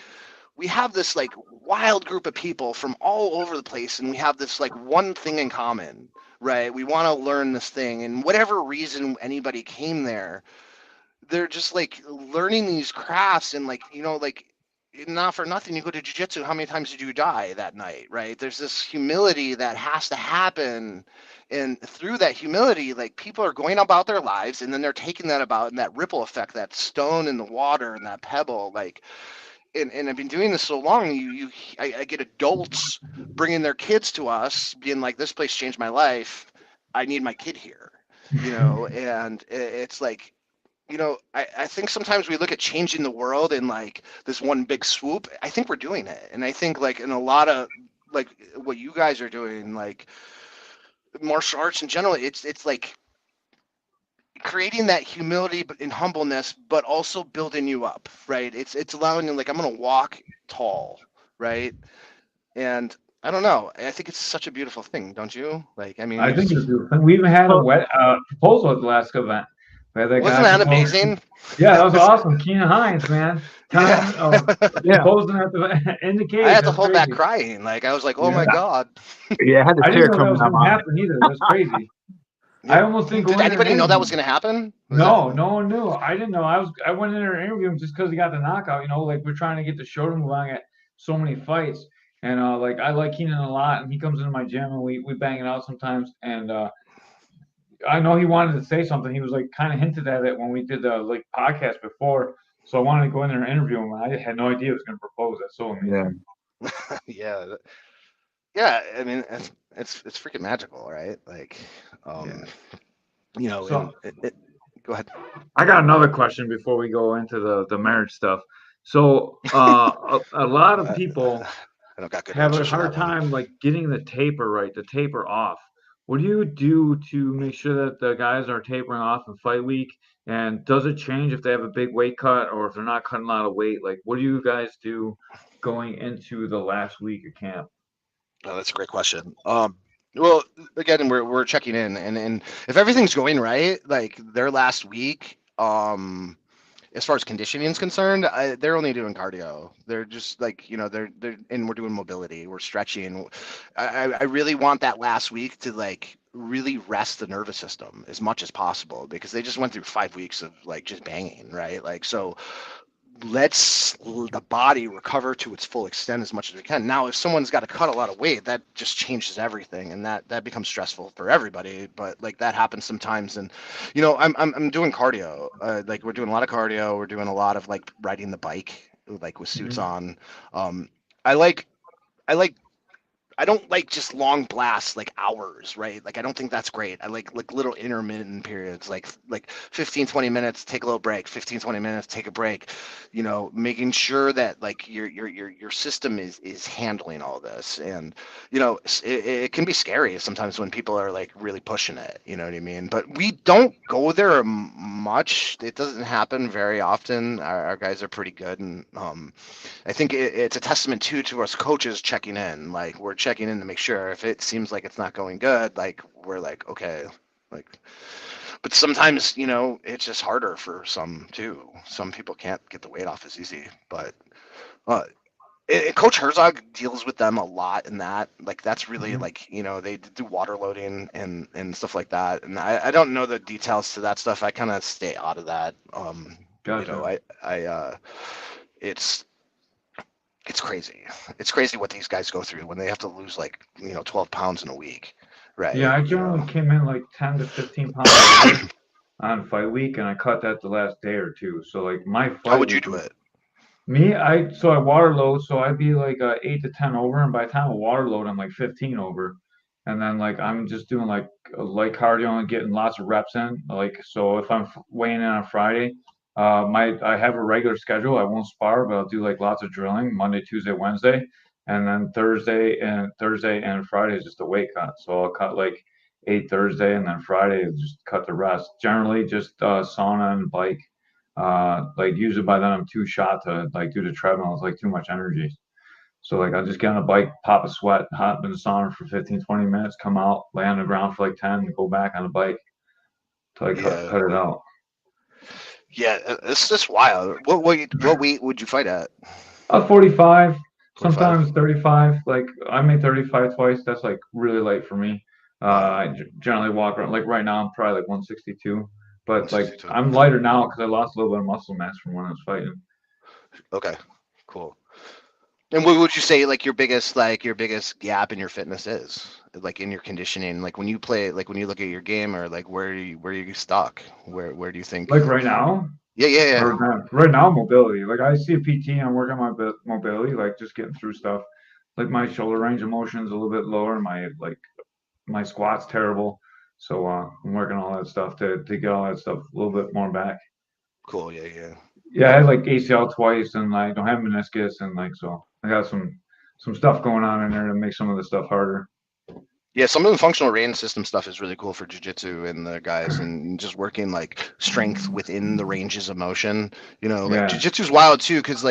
we have this like wild group of people from all over the place, and we have this like one thing in common, right? We want to learn this thing, and whatever reason anybody came there, they're just like learning these crafts, and like like not for nothing you go to jiu-jitsu, how many times did you die that night, right? There's this humility that has to happen, and through that humility like people are going about their lives, and then they're taking that about, and that ripple effect, that stone in the water and that pebble, like and I've been doing this so long. I get adults bringing their kids to us, being like, "This place changed my life. I need my kid here," and it's like, I think sometimes we look at changing the world in like this one big swoop. I think we're doing it, and I think like in a lot of like what you guys are doing, like martial arts in general, it's like creating that humility and humbleness, but also building you up, right? It's allowing you like I'm gonna walk tall, right? And I don't know. I think it's such a beautiful thing, don't you? Like, I mean, I think it's beautiful. We even had a So, wet proposal at the last event. We had that wasn't guy that propose. amazing? Yeah, that was awesome. Keenan Hines, man, Yeah, time yeah, proposing at the in the I cage. had to That's hold back crazy. crying. Like, I was like, oh Yeah, my God. yeah, I had a I didn't tear know that coming was out going to my eye. happen either. That's crazy. I Yeah. almost didn't go Did in there and anybody know that interview was him. going to happen? Was that? No, no one knew. I didn't know. I went in there and interviewed him just because he got the knockout. You know, like we're trying to get the show to move on at so many fights, and like I like Keenan a lot, and he comes into my gym and we bang it out sometimes. And I know he wanted to say something. He was like kind of hinted at it when we did the like podcast before. So I wanted to go in there and interview him. I had no idea he was going to propose. That's so Yeah, amazing. Yeah. Yeah. I mean, it's freaking magical, right? Like, Yeah. um, and So go ahead. I got another question before we go into the marriage stuff. So a lot of people I don't got good have a answers for hard that one. time like getting the taper right, the taper off. What do you do to make sure that the guys are tapering off in fight week? And does it change if they have a big weight cut or if they're not cutting a lot of weight? Like, what do you guys do going into the last week of camp? Oh, that's a great question. Well, again, we're checking in, and if everything's going right, like their last week, as far as conditioning is concerned, they're only doing cardio. They're just like they're and we're doing mobility, we're stretching. I really want that last week to like really rest the nervous system as much as possible, because they just went through 5 weeks of like just banging, right? Like so let's the body recover to its full extent as much as we can. Now, if someone's got to cut a lot of weight, that just changes everything, and that becomes stressful for everybody. But like that happens sometimes, and I'm doing cardio. Like we're doing a lot of cardio. We're doing a lot of like riding the bike, like with suits Mhm. on. I like I like I don't like just long blasts like hours, right? Like I don't think that's great. I like little intermittent periods, like 15, 20 minutes, take a little break, 15, 20 minutes, take a break, making sure that like your system is handling all this. And it can be scary sometimes when people are like really pushing it, you know what I mean? But we don't go there much. It doesn't happen very often. Our guys are pretty good, and I think it's a testament too to us coaches checking in. Like we're checking in to make sure if it seems like it's not going good, like we're like, okay, like, but sometimes, it's just harder for some too. Some people can't get the weight off as easy, but uh, Coach Herzog deals with them a lot in that. Like that's really Mhm. like they do water loading and stuff like that. And I don't know the details to that stuff. I kind of stay out of that. Gotcha. It's it's crazy. It's crazy what these guys go through when they have to lose like 12 pounds in a week, Yeah, right? I generally came in like 10 to 15 pounds lighter on fight week, and I cut that the last day or two. So like my How fight would you week do was it? me. I water load, so I'd be like 8 to 10 over, and by the time I water load, I'm like 15 over, and then like I'm just doing like light cardio and getting lots of reps in. Like so, if I'm weighing in on Friday, I have a regular schedule. I won't spar, but I'll do like lots of drilling Monday, Tuesday, Wednesday, and then Thursday and Friday is just a weight cut. So I'll cut like 8 Thursday, and then Friday just cut the rest. Generally, just sauna and bike. Like usually by then I'm too shot to like do the treadmill. It's like too much energy. So like I just get on a bike, pop a sweat, hop in the sauna for 15, 20 minutes, come out, lay on the ground for like 10, and go back on the bike till I Yeah, cut it out. yeah, it's just wild. What weight would you fight at? 45, 45. sometimes 35. Like I made 35 twice. That's like really light for me. Wow, I generally walk around like right now I'm probably like 162, but like 162. I'm lighter now because I lost a little bit of muscle mass from when I was fighting. Okay, cool. And what would you say like your biggest gap in your fitness is? Like in your conditioning, like when you play, like when you look at your game, or like where you stuck? Where do you think? Like right now, Yeah, yeah, yeah. right now mobility. Like I see a PT, I'm working on my mobility, like just getting through stuff. Like my shoulder range of motion is a little bit lower. My squat's terrible. So I'm working on all that stuff to get all that stuff a little bit more back. Cool. Yeah, yeah. Yeah, I had like ACL twice, and I don't have meniscus, and like so I got some stuff going on in there to make some of the stuff harder. Yeah, some of the functional range system stuff is really cool for jiu-jitsu and the guys, and just working like strength within the ranges of motion. Like Yeah. jiu-jitsu's wild too, because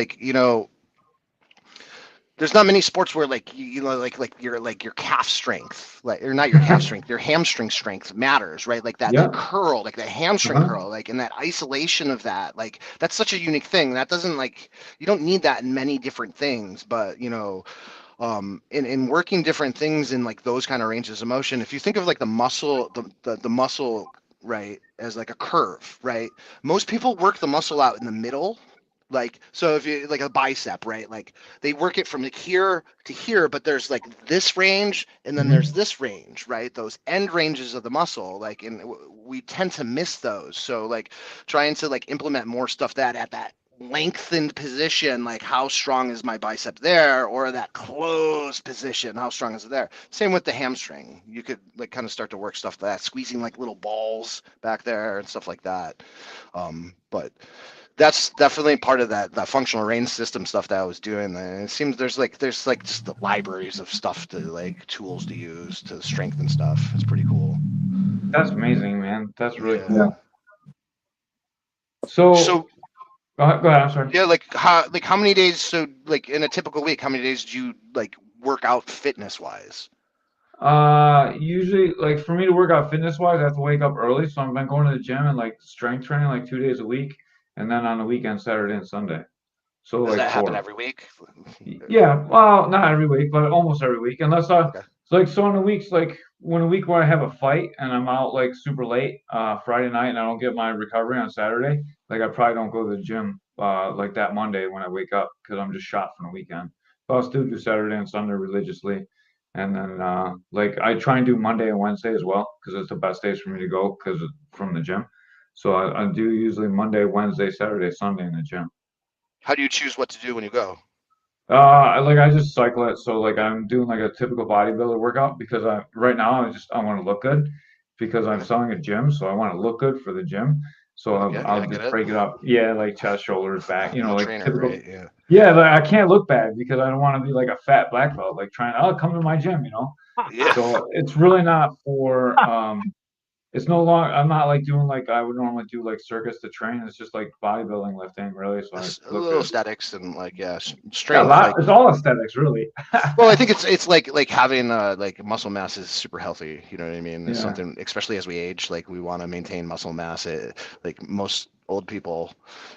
there's not many sports where like your calf strength, like, or not your calf strength, your hamstring strength matters, right? Like that Yeah. curl, like that hamstring Uh-huh. curl, like, and that isolation of that, like that's such a unique thing that doesn't, like, you don't need that in many different things, but in working different things in like those kind of ranges of motion, if you think of like the muscle, right, as like a curve, right, most people work the muscle out in the middle. Like, so if you like a bicep, right, like they work it from like here to here, but there's like this range and then there's Mhm. this range, right, those end ranges of the muscle, like, and we tend to miss those. So like trying to like implement more stuff that at that lengthened position, like how strong is my bicep there, or that closed position, how strong is it there? Same with the hamstring. You could like kind of start to work stuff like that, squeezing like little balls back there and stuff like that. But that's definitely part of that functional range system stuff that I was doing. And it seems there's like just the libraries of stuff to like tools to use to strengthen stuff. It's pretty cool. That's amazing, man. That's really Yeah. cool. So So go ahead. I'm sorry. yeah, like how many days? So like in a typical week, how many days do you like work out fitness wise? Usually, like for me to work out fitness wise, I have to wake up early. So I've been going to the gym and like strength training like 2 days a week, and then on the weekend, Saturday and Sunday. So Does like that happen four. every week? Yeah, well, not every week, but almost every week. Unless Okay. so on the weeks like when a week where I have a fight and I'm out like super late, Friday night and I don't get my recovery on Saturday, like I probably don't go to the gym like that Monday when I wake up because I'm just shot from the weekend. But I'll still do Saturday and Sunday religiously. And then like I try and do Monday and Wednesday as well because it's the best days for me to go because from the gym. So I do usually Monday, Wednesday, Saturday, Sunday in the gym. How do you choose what to do when you go? Like I just cycle it, so like I'm doing like a typical bodybuilder workout because I right now I want to look good because I'm Okay. selling a gym, so I want to look good for the gym. So Yeah, yeah, I I'll get just it. break it up. Yeah, like chest, shoulders, back. I'm a Like trainer, typical. right? Yeah. Yeah, like I can't look bad because I don't want to be like a fat black belt, like trying. Oh, come to my gym. Yeah. So it's really not for it's no longer. I'm not like doing like I would normally do like circus to train. It's just like bodybuilding lifting, really. So I A look little good. aesthetics and like, yeah, Yeah, a strength. lot. Like, It's all aesthetics, really. well, I think it's like having like muscle mass is super healthy. You know what I mean? It's Yeah. something, especially as we age, like we want to maintain muscle mass. Like most old people,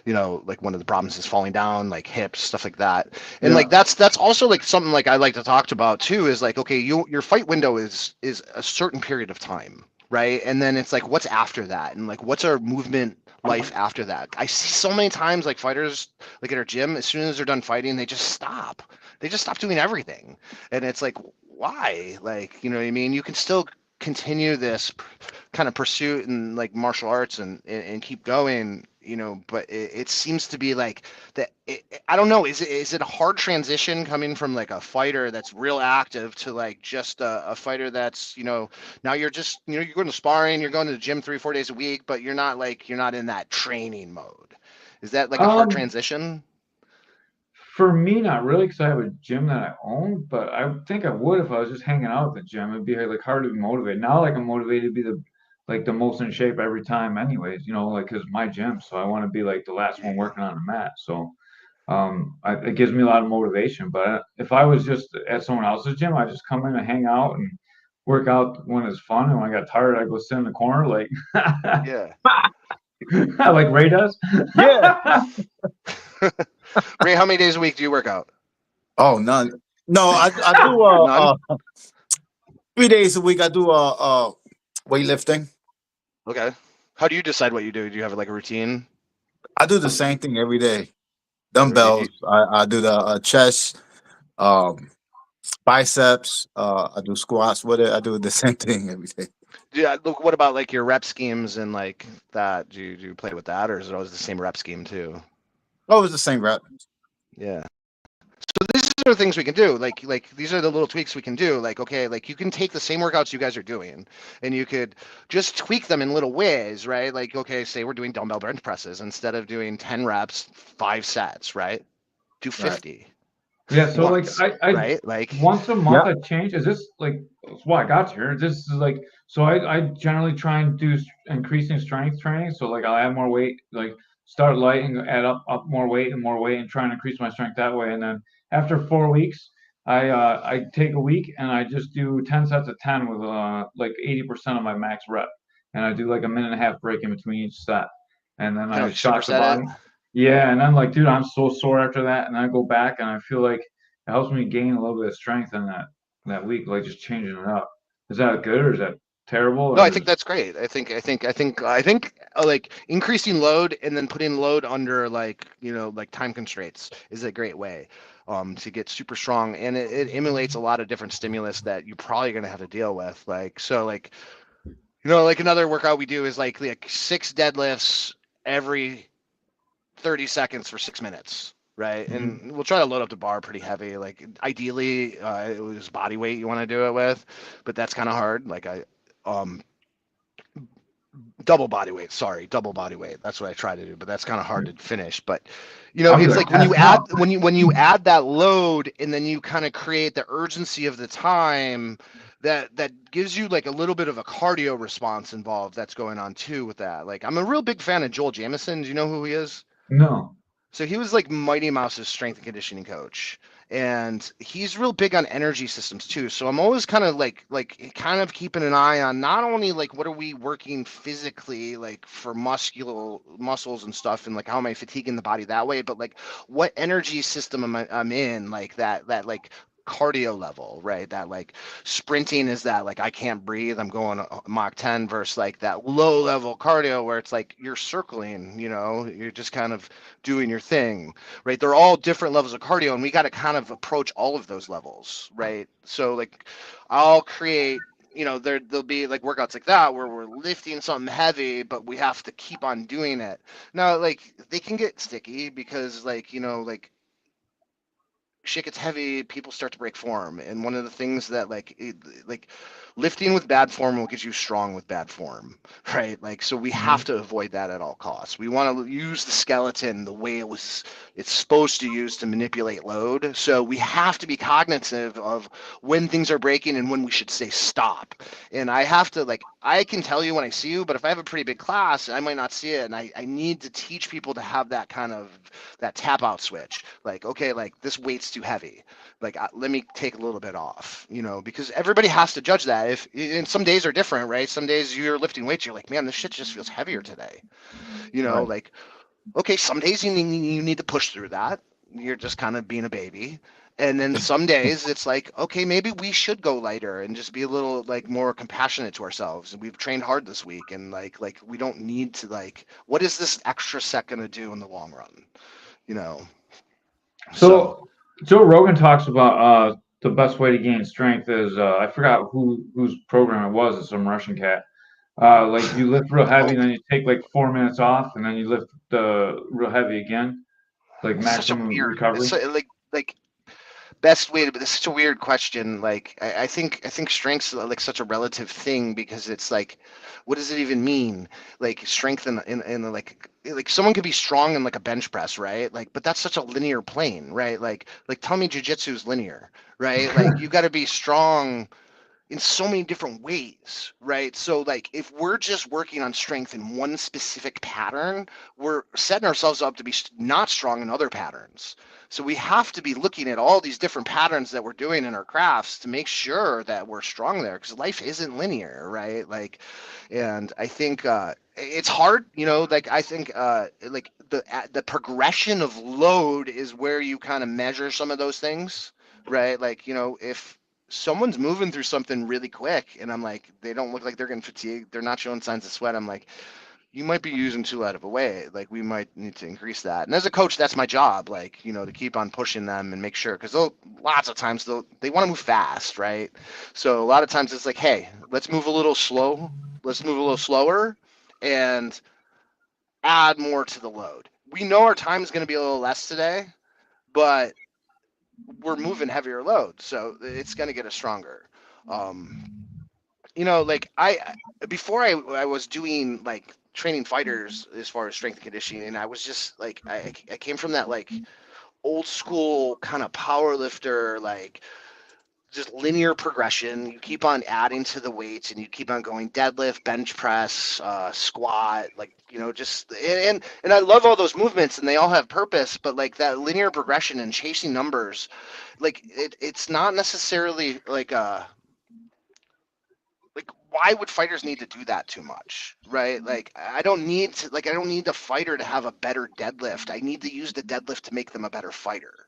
like one of the problems is falling down, like hips, stuff like that. And Yeah. like that's also like something like I like to talk about too, is like, okay, your fight window is a certain period of time, right? And then it's like, what's after that? And like, what's our movement life after that? I see so many times like fighters like at our gym, as soon as they're done fighting, they just stop. They just stop doing everything. And it's like, why? Like, you know what I mean? You can still continue this kind of pursuit and like martial arts and keep going, but it seems to be like that. I don't know. Is it a hard transition coming from like a fighter that's real active to like just a fighter that's, now you're just, you're going to sparring, you're going to the gym 3-4 days a week, but you're not in that training mode. Is that like a hard transition? For me, not really, because I have a gym that I own, but I think I would if I was just hanging out at the gym. It'd be like hard to be motivated. Now, like I'm motivated to be the most in shape every time, anyways. Like because my gym, so I want to be like the last one working on the mat. So, it gives me a lot of motivation. But if I was just at someone else's gym, I just come in and hang out and work out when it's fun. And when I got tired, I go sit in the corner, like Yeah. like Ray does. Yeah. Ray, how many days a week do you work out? Oh, none. No, I do 3 days a week. I do weightlifting. Okay. How do you decide what you do? Do you have like a routine? I do the same thing every day. Every day. Dumbbells. I do the chest, um, biceps. I do squats with it. I do the same thing every day. Yeah, look, what about like your rep schemes and like that? Do you play with that, or is it always the same rep scheme too? Oh, it's the same rep. Yeah. So these are things we can do. Like these are the little tweaks we can do. Like, okay, like you can take the same workouts you guys are doing, and you could just tweak them in little ways, right? Like, okay, say we're doing dumbbell bench presses, instead of doing 10 reps, 5 sets, right? Do Right. 50 Yeah, so once, like I right? Like, once a month Yeah. I change. Is this like I got here? This is like so I generally try and do increasing strength training. So like I'll add more weight, like start light and add up more weight and try and increase my strength that way. And then after 4 weeks, I take a week and I just do 10 sets of 10 with like 80% of my max rep. And I do like a minute and a half break in between each set. And then kind I of shock the superset it. body. Yeah, and I'm like, dude, I'm so sore after that, and I go back and I feel like it helps me gain a little bit of strength in that week, like just changing it up. Is that good or is that terrible No, I or think that's great. I think like increasing load and then putting load under like, like time constraints is a great way to get super strong, and it emulates a lot of different stimulus that you're probably going to have to deal with. Like, so like, like another workout we do is like 6 deadlifts every 30 seconds for 6 minutes. Right. Mhm. And we'll try to load up the bar pretty heavy. Like ideally, it was body weight you want to do it with, but that's kind of hard. Like um, double body weight. Sorry, double body weight. That's what I try to do, but that's kind of hard to finish. But I'll be it's like like when you passing add out. when you add that load, and then you kind of create the urgency of the time, that gives you like a little bit of a cardio response involved that's going on too with that. Like, I'm a real big fan of Joel Jamieson. Do you know who he is? No. So he was like Mighty Mouse's strength and conditioning coach, and he's real big on energy systems too. So I'm always kind of like kind of keeping an eye on not only like what are we working physically like for muscles and stuff, and like how am I fatiguing the body that way, but like what energy system I'm in, like that like cardio level, right? That like sprinting is that like I can't breathe, I'm going Mach 10, versus like that low level cardio where it's like you're circling, you're just kind of doing your thing, right? They're all different levels of cardio, and we got to kind of approach all of those levels, right? So like I'll create, there'll be like workouts like that where we're lifting something heavy, but we have to keep on doing it. Now, like they can get sticky because like, like shit gets heavy, people start to break form. And one of the things that like lifting with bad form will get you strong with bad form, right? Like, so we have to avoid that at all costs. We want to use the skeleton the way it's supposed to use to manipulate load. So we have to be cognitive of when things are breaking and when we should say stop. And I have to I can tell you when I see you, but if I have a pretty big class, I might not see it. And I need to teach people to have that kind of that tap out switch. Like, okay, like this weight's that's too heavy. Like, let me take a little bit off, because everybody has to judge that. And some days are different, right? Some days you're lifting weights, you're like, man, this shit just feels heavier today. Right. Like, okay, some days you need to push through that. You're just kind of being a baby. And then some days it's like, okay, maybe we should go lighter and just be a little like more compassionate to ourselves. And we've trained hard this week, and like we don't need to like, what is this extra set gonna do in the long run? You know. So Joe Rogan talks about the best way to gain strength is I forgot whose program it was. It's some Russian cat. Like you lift real heavy, and then you take like 4 minutes off, and then you lift real heavy again, like It's such a maximum weird, recovery. it's like best way to, but it's such a weird question. Like I think strength's like such a relative thing, because it's like, what does it even mean? Like strength in the like someone could be strong in like a bench press, right? Like, but that's such a linear plane, right? Like tell me jujitsu is linear, right? Like you got to be strong in so many different ways, right? So like if we're just working on strength in one specific pattern, we're setting ourselves up to be not strong in other patterns. So we have to be looking at all these different patterns that we're doing in our crafts to make sure that we're strong there, because life isn't linear, right? Like, and I think it's hard, like I think like the progression of load is where you kind of measure some of those things, right? Like, if someone's moving through something really quick and I'm like, they don't look like they're getting fatigued, they're not showing signs of sweat, I'm like, you might be using too light of a weight. Like, we might need to increase that. And as a coach, that's my job, like, to keep on pushing them and make sure, because lots of times they want to move fast, right? So a lot of times it's like, hey, let's move a little slow, let's move a little slower and add more to the load. We know our time is going to be a little less today, but we're moving heavier loads, so it's going to get us stronger. Like before I was doing like training fighters as far as strength and conditioning, and I was just like, I came from that like old school kind of power lifter, like just linear progression. You keep on adding to the weights, and you keep on going deadlift, bench press, squat, like just and I love all those movements, and they all have purpose. But like that linear progression and chasing numbers, like it's not necessarily like why would fighters need to do that too much, right? Like I don't need the fighter to have a better deadlift. I need to use the deadlift to make them a better fighter,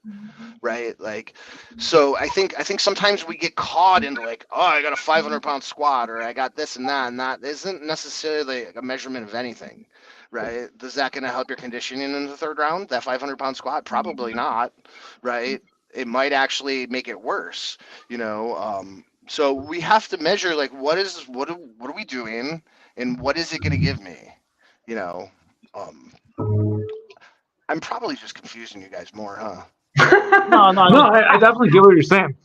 right? Like, so I think sometimes we get caught into like, oh, I got a 500-pound squat, or I got this and that isn't necessarily a measurement of anything, right? Is that going to help your conditioning in the third round? That 500-pound squat? Probably not, right? It might actually make it worse, so we have to measure like what are we doing, and what is it going to give me, you know. Um, I'm probably just confusing you guys more, huh? No, no, No, I definitely get what you're saying.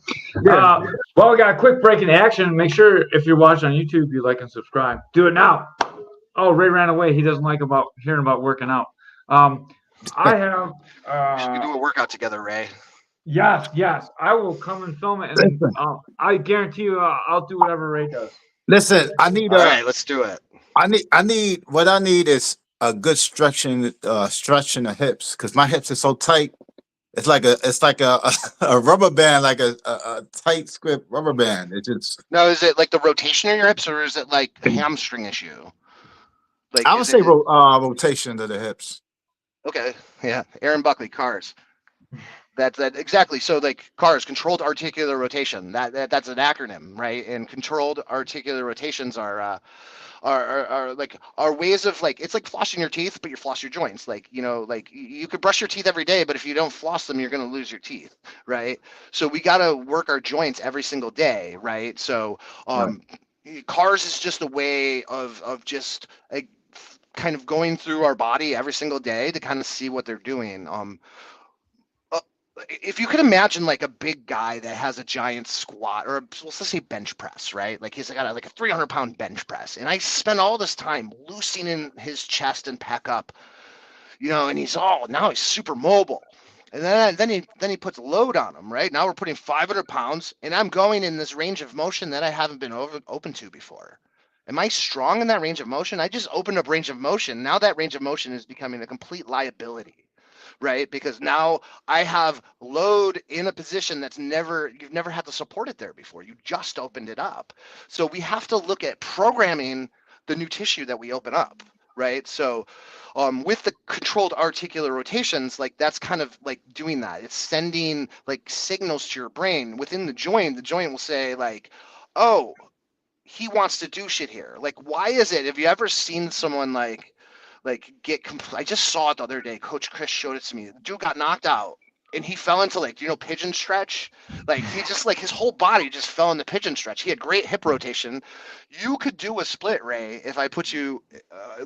Well, we got a quick break in action. Make sure if you're watching on YouTube, you like and subscribe. Do it now. Oh, Ray ran away. He doesn't like hearing about working out. I have. Should we do a workout together, Ray? Yes. I will come and film it, and I guarantee you, I'll do whatever Ray does. listen. I need All right, let's do it. I need what I need is a good stretching the hips, because my hips are so tight. It's like a rubber band, like a tight script rubber band. It's just, Now, is it like the rotation of your hips, or is it like a hamstring issue? Like, I would say rotation of the hips. Okay, yeah. Aaron Buckley, CARS. That exactly. So like CARS, controlled articular rotation. That's an acronym, right? And controlled articular rotations are like are ways of like, it's like flossing your teeth, but you floss your joints. Like, like you could brush your teeth every day, but if you don't floss them, you're going to lose your teeth, right? So we got to work our joints every single day, right? So CARS is just a way of just like kind of going through our body every single day to kind of see what they're doing. If you could imagine like a big guy that has a giant squat, or let's say bench press, right? Like he's got like a 300-pound bench press, and I spend all this time loosening his chest and pec up, and now he's super mobile. And then he puts load on him, right? Now we're putting 500 pounds, and I'm going in this range of motion that I haven't been open to before. Am I strong in that range of motion? I just opened up range of motion. Now that range of motion is becoming a complete liability, right? Because now I have load in a position that's you've never had to support it there before. You just opened it up. So we have to look at programming the new tissue that we open up, right? So with the controlled articular rotations, like that's kind of like doing that. It's sending like signals to your brain within the joint. The joint will say like, oh, he wants to do shit here. Like, why is it? Have you ever seen someone like get I just saw it the other day. Coach Chris showed it to me. The dude got knocked out and he fell into like, pigeon stretch. Like he just like his whole body just fell into pigeon stretch. He had great hip rotation. You could do a split, Ray, if I put you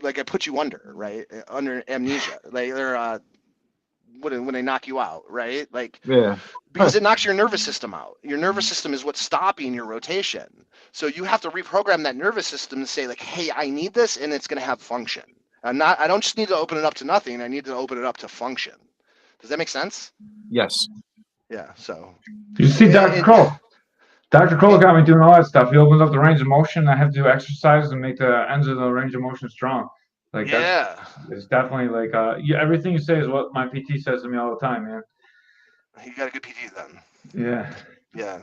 I put you under, right? Under amnesia. Like or when they knock you out, right? Like Yeah. because it knocks your nervous system out. Your nervous system is what's stopping your rotation. So you have to reprogram that nervous system to say like, hey, I need this and it's going to have function. I don't just need to open it up to nothing. I need to open it up to function. Does that make sense? Yes. Yeah. So You see Dr. Kroll. Dr. Kroll got me doing all that stuff. He opens up the range of motion. I have to do exercises and make the ends of the range of motion strong. Like yeah, it's definitely like everything you say is what my PT says to me all the time, man. you got a good PT then. Yeah. Yeah.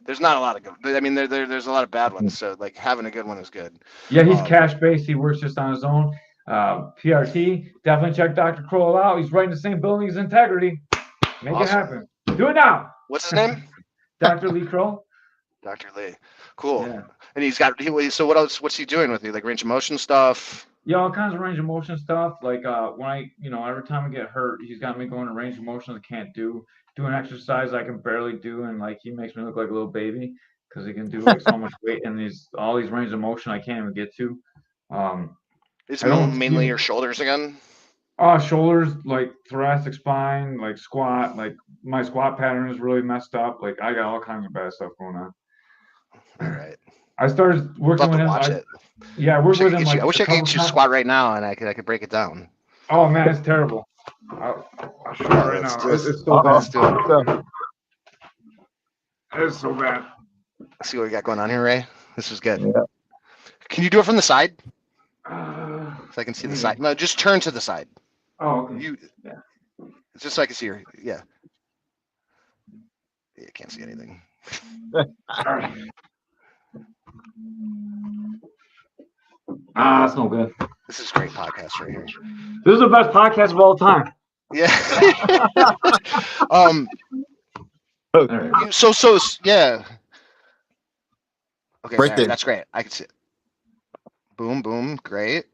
There's not a lot of good. I mean, there's a lot of bad ones. So like having a good one is good. Yeah, he's cash based. He works just on his own. PRT, definitely check Dr. Kroll out. He's right in the same building as Integrity. Make it happen. Do it now. What's his name? Dr. Lee Kroll. Dr. Lee. Cool. Yeah. And he's got so what else? What's he doing with you? Like range of motion stuff? Yeah, all kinds of range of motion stuff. Like when I, every time I get hurt, he's got me going to range of motion I can't do. Doing exercise I can barely do, and like he makes me look like a little baby because he can do like so much weight and all these range of motion I can't even get to. Is it mainly your shoulders again? Shoulders, like thoracic spine, like squat. Like my squat pattern is really messed up. Like I got all kinds of bad stuff going on. All right. I started working with him. Watch it. Yeah, I worked with him. I wish I could get you squat right now, and I could break it down. Oh man, it's terrible. I'll show you right now. It's so bad. Let's do it. It's so bad. See what we got going on here, Ray. This is good. Yeah. Can you do it from the side? So I can see the side. No, just turn to the side. Oh, okay. Yeah. It's just so I can see your. Yeah. You can't see anything. That's no good. This is great podcast right here. This is the best podcast of all time. Yeah. Yeah. Okay, Right there. that's great. I can see it. Boom, boom, great.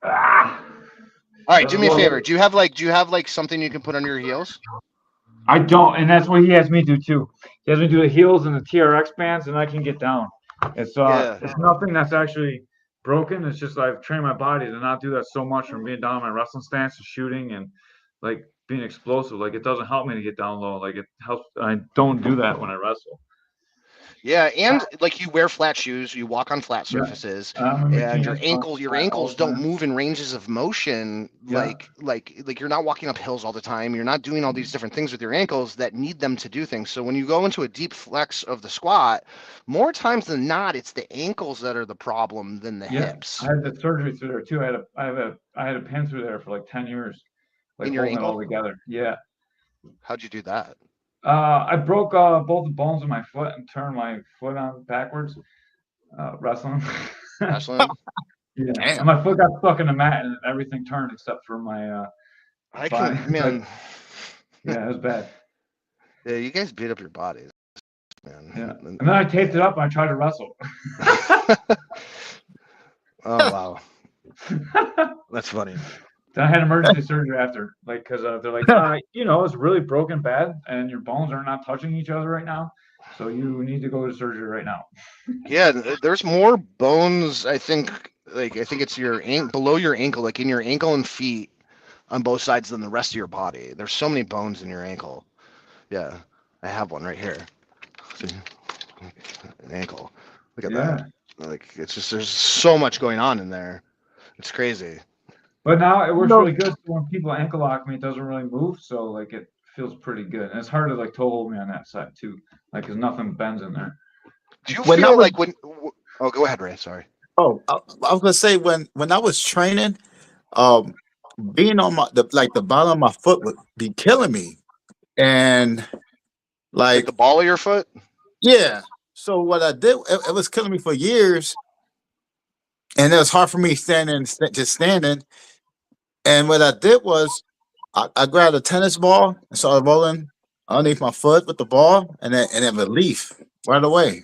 All right, do me a favor. Do you have like something you can put under your heels? I don't, and that's what he has me do too. He has me do the heels and the TRX bands, and I can get down. It's nothing that's actually broken. It's just I've trained my body to not do that so much from being down in my wrestling stance to shooting and like being explosive. Like it doesn't help me to get down low. Like it helps. I don't do that when I wrestle. Yeah, and like you wear flat shoes, you walk on flat surfaces, and your ankles don't move in ranges of motion like you're not walking up hills all the time. You're not doing all these different things with your ankles that need them to do things. So when you go into a deep flex of the squat, more times than not, it's the ankles that are the problem than the hips. I had the surgery through there too. I had a pin through there for like 10 years. Like in your holding ankle? it all together. Yeah. How'd you do that? I broke both the bones of my foot and turned my foot on backwards. Wrestling. Wrestling? Yeah. And my foot got stuck in the mat and everything turned except for my man. Yeah, it was bad. Yeah, you guys beat up your bodies, man. Yeah. And then I taped it up and I tried to wrestle. Oh wow. That's funny. Then I had emergency surgery after, like, because they're like, it's really broken bad, and your bones are not touching each other right now, so you need to go to surgery right now. Yeah, there's more bones. I think it's your below your ankle, like in your ankle and feet, on both sides than the rest of your body. There's so many bones in your ankle. Yeah, I have one right here. See? An ankle. Look at that. Like it's just there's so much going on in there. It's crazy. But now it works really good. So when people ankle lock me, it doesn't really move. So like it feels pretty good. And it's hard to like toe hold me on that side too. Like there's nothing bends in there. Do you feel like when? Oh, go ahead, Ray. Sorry. Oh, I was gonna say when I was training, being on the bottom of my foot would be killing me. And Like like, the ball of your foot? yeah. So what I did, it was killing me for years, and it was hard for me just standing. And what I did was I grabbed a tennis ball and started rolling underneath my foot with the ball, and then relief right away.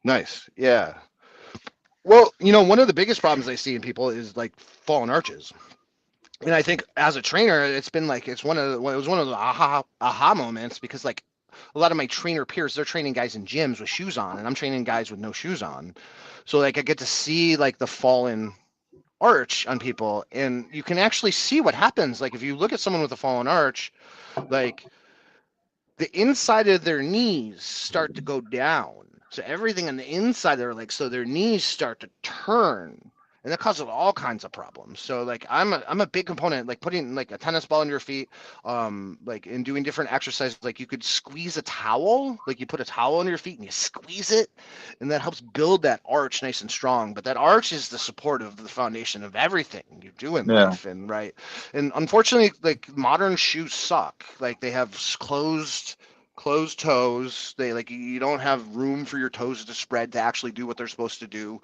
Nice. Yeah. Well, one of the biggest problems I see in people is like fallen arches. And I think as a trainer, it's been like it was one of the aha moments because like a lot of my trainer peers, they're training guys in gyms with shoes on, and I'm training guys with no shoes on. So like I get to see like the fallen arch on people, and you can actually see what happens. Like if you look at someone with a fallen arch, like the inside of their knees start to go down. So everything on the inside of their legs, so their knees start to turn. And that causes all kinds of problems. So like I'm a big component, like putting like a tennis ball in your feet, like in doing different exercises, like you could squeeze a towel, like you put a towel on your feet and you squeeze it, and that helps build that arch nice and strong. But that arch is the support of the foundation of everything you do in Yeah. life. And right. And unfortunately, like modern shoes suck. Like they have closed toes. They like you don't have room for your toes to spread to actually do what they're supposed to do.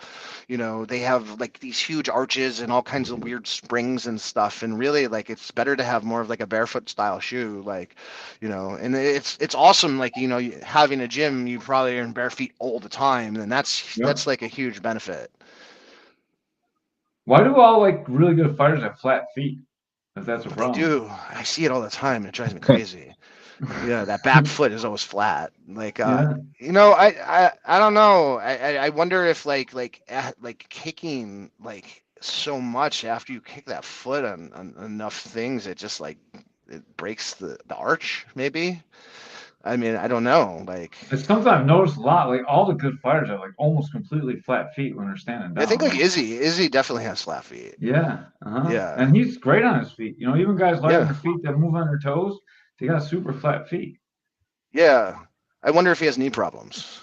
They have like these huge arches and all kinds of weird springs and stuff. And really, like it's better to have more of like a barefoot style shoe, like, and it's awesome. Like having a gym, you probably are in bare feet all the time, and that's like a huge benefit. Why do all like really good fighters have flat feet? If that's a They problem. do. I see it all the time. It drives me crazy. Yeah, that back foot is always flat. Like, Yeah. I don't know. I wonder if like kicking like so much after you kick that foot on enough things, it just like it breaks the arch. Maybe. I mean, I don't know. Like, It's something I've noticed a lot. Like all the good fighters have like almost completely flat feet when they're standing I think down. like Izzy definitely has flat feet. Yeah. Yeah. And he's great on his feet. Even guys light on Yeah. their feet that move on their toes, they got super flat feet. Yeah. I wonder if he has knee problems.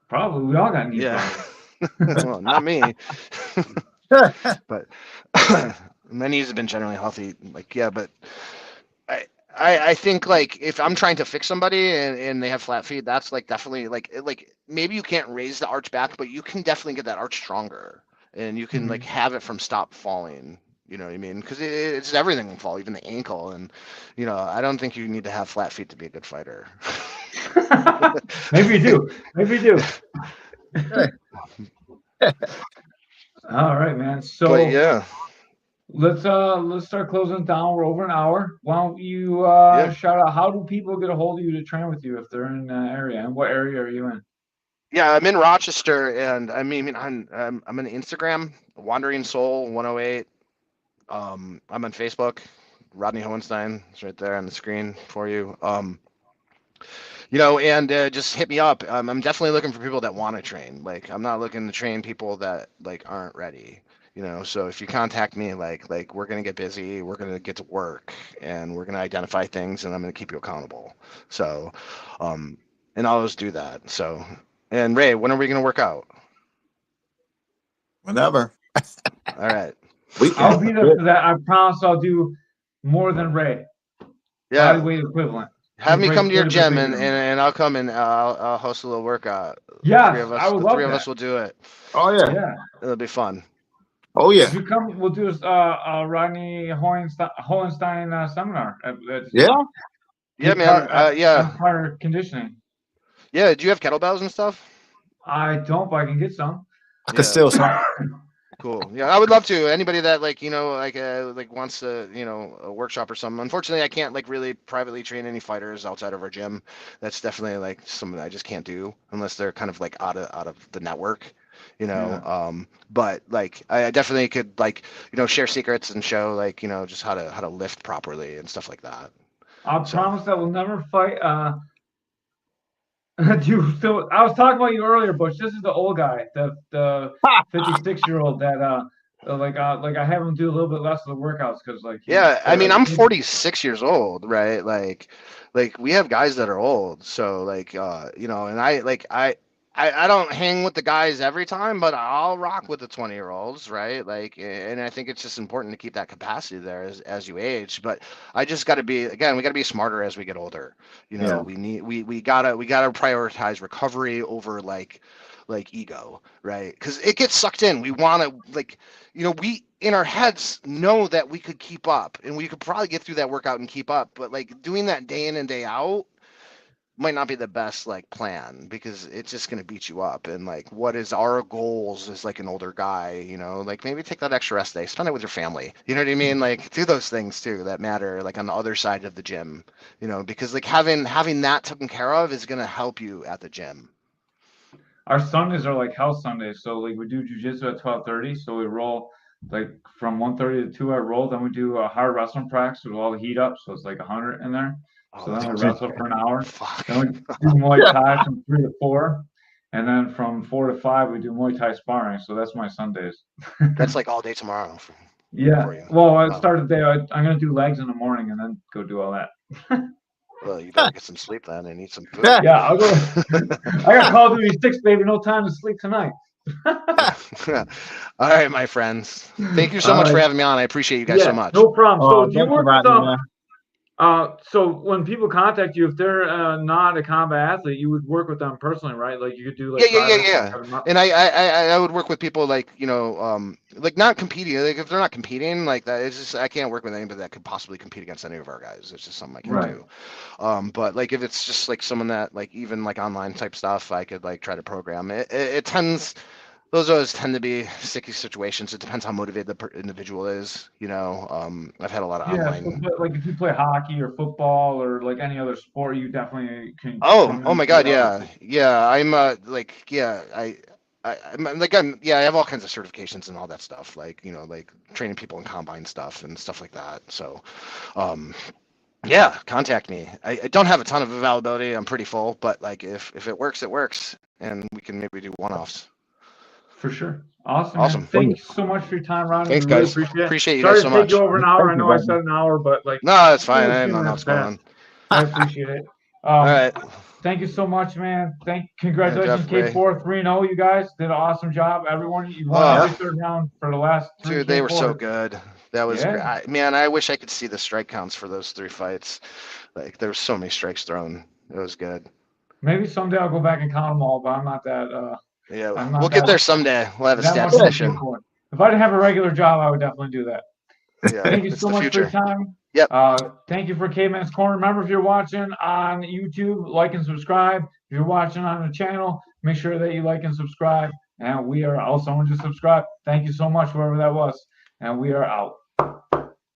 Probably we all got knee Yeah. problems. Well, not me. But my knees have been generally healthy. Like, yeah, but I think like if I'm trying to fix somebody and they have flat feet, that's like definitely like maybe you can't raise the arch back, but you can definitely get that arch stronger, and you can like have it from stop falling. You know what I mean? Because it's everything can fall, even the ankle. And I don't think you need to have flat feet to be a good fighter. Maybe you do. Maybe you do. All right, man. So But yeah. let's start closing down. We're over an hour. Why don't you shout out? How do people get a hold of you to train with you if they're in the area? And what area are you in? Yeah, I'm in Rochester, and I mean I'm on Instagram, Wandering Soul 108. I'm on Facebook, Rodney Hohenstein. It's right there on the screen for you. And just hit me up. I'm definitely looking for people that want to train. Like, I'm not looking to train people that like aren't ready. So if you contact me, like we're gonna get busy, we're gonna get to work, and we're gonna identify things, and I'm gonna keep you accountable. So, and I'll always do that. So, and Ray, when are we gonna work out? Whenever. All right. I'll be there for that. I promise I'll do more than Ray. Yeah. Body weight equivalent. Have me Ray's come to your quite a bit gym, bigger than me. and I'll come and I'll host a little workout. Yes, I would love the three of us will do it. Oh yeah. Yeah. It'll be fun. Oh yeah. If you come, we'll do a Rodney Hohenstein seminar. Yeah. Yeah, man. Yeah. Empire conditioning. Yeah. Do you have kettlebells and stuff? I don't, but I can get some. I could still some. Cool. Yeah, I would love to. Anybody that like wants a a workshop or something. Unfortunately, I can't like really privately train any fighters outside of our gym. That's definitely like something I just can't do unless they're kind of like out of the network. Yeah. But like I definitely could like share secrets and show like just how to lift properly and stuff like that. I promise I will never fight. So I was talking about you earlier, Butch. This is the old guy, the 56-year-old that like I have him do a little bit less of the workouts because like yeah, I mean I'm 46 years old, right? Like we have guys that are old, so like and I I don't hang with the guys every time, but I'll rock with the 20-year-olds, right? Like, and I think it's just important to keep that capacity there as you age. But I just got to be, again, we got to be smarter as we get older. You know, Yeah. we gotta prioritize recovery over like ego, right? Because it gets sucked in. We want to like, we in our heads know that we could keep up, and we could probably get through that workout and keep up. But like doing that day in and day out might not be the best like plan because it's just going to beat you up. And like what is our goals as like an older guy, like maybe take that extra rest day, spend it with your family, you know what I mean? Like do those things too that matter, like on the other side of the gym, because like having that taken care of is going to help you at the gym. Our Sundays are like health Sundays. So like we do jujitsu at 12:30. So we roll like from 1:30 to 2 I roll. Then we do a hard wrestling practice with all the heat up. So it's like 100 in there. So then we wrestle for an hour. Fuck. Then we do Muay Thai from 3 to 4. And then from 4 to 5, we do Muay Thai sparring. So that's my Sundays. That's like all day tomorrow. Yeah. You. Well, I started the day. I'm going to do legs in the morning and then go do all that. Well, you better get some sleep then and eat some food. Yeah, I'll go. I got Call of Duty 6, baby. No time to sleep tonight. All right, my friends. Thank you so much for having me on. I appreciate you guys so much. No problem. So do you work with man. So when people contact you, if they're not a combat athlete, you would work with them personally, right? Like you could do like yeah. And I would work with people like like not competing. Like if they're not competing like that, it's just I can't work with anybody that could possibly compete against any of our guys. It's just something I can do. But like if it's just like someone that like even like online type stuff, I could like try to program. It tends. Those always tend to be sticky situations. It depends how motivated the individual is. I've had a lot of online. So, like if you play hockey or football or like any other sport, you definitely can. Oh my God, yeah. I'm I have all kinds of certifications and all that stuff. Like like training people in combine stuff and stuff like that. So, yeah, contact me. I don't have a ton of availability. I'm pretty full, but like if it works, it works, and we can maybe do one-offs. For sure. Awesome. Man. Thank you so much for your time, Rodney. Thanks, really guys. Appreciate you Sorry guys so much. Take you over an hour. I know I said an hour, but like. No, it's fine. I don't know what's going on. I appreciate it. All right. Thank you so much, man. Congratulations, K4 3-0. You guys did an awesome job. Everyone, you won every third round for the last 3. Dude, they were so good. That was great. I wish I could see the strike counts for those 3 fights. Like there were so many strikes thrown. It was good. Maybe someday I'll go back and count them all, but I'm not that. Yeah, we'll get there someday. We'll have a stat session. If I didn't have a regular job, I would definitely do that. Yeah, thank you so much for your time. Yep. Thank you for Caveman's Corner. Remember, if you're watching on YouTube, like and subscribe. If you're watching on the channel, make sure that you like and subscribe. And we are also on to subscribe. Thank you so much, whoever that was. And we are out.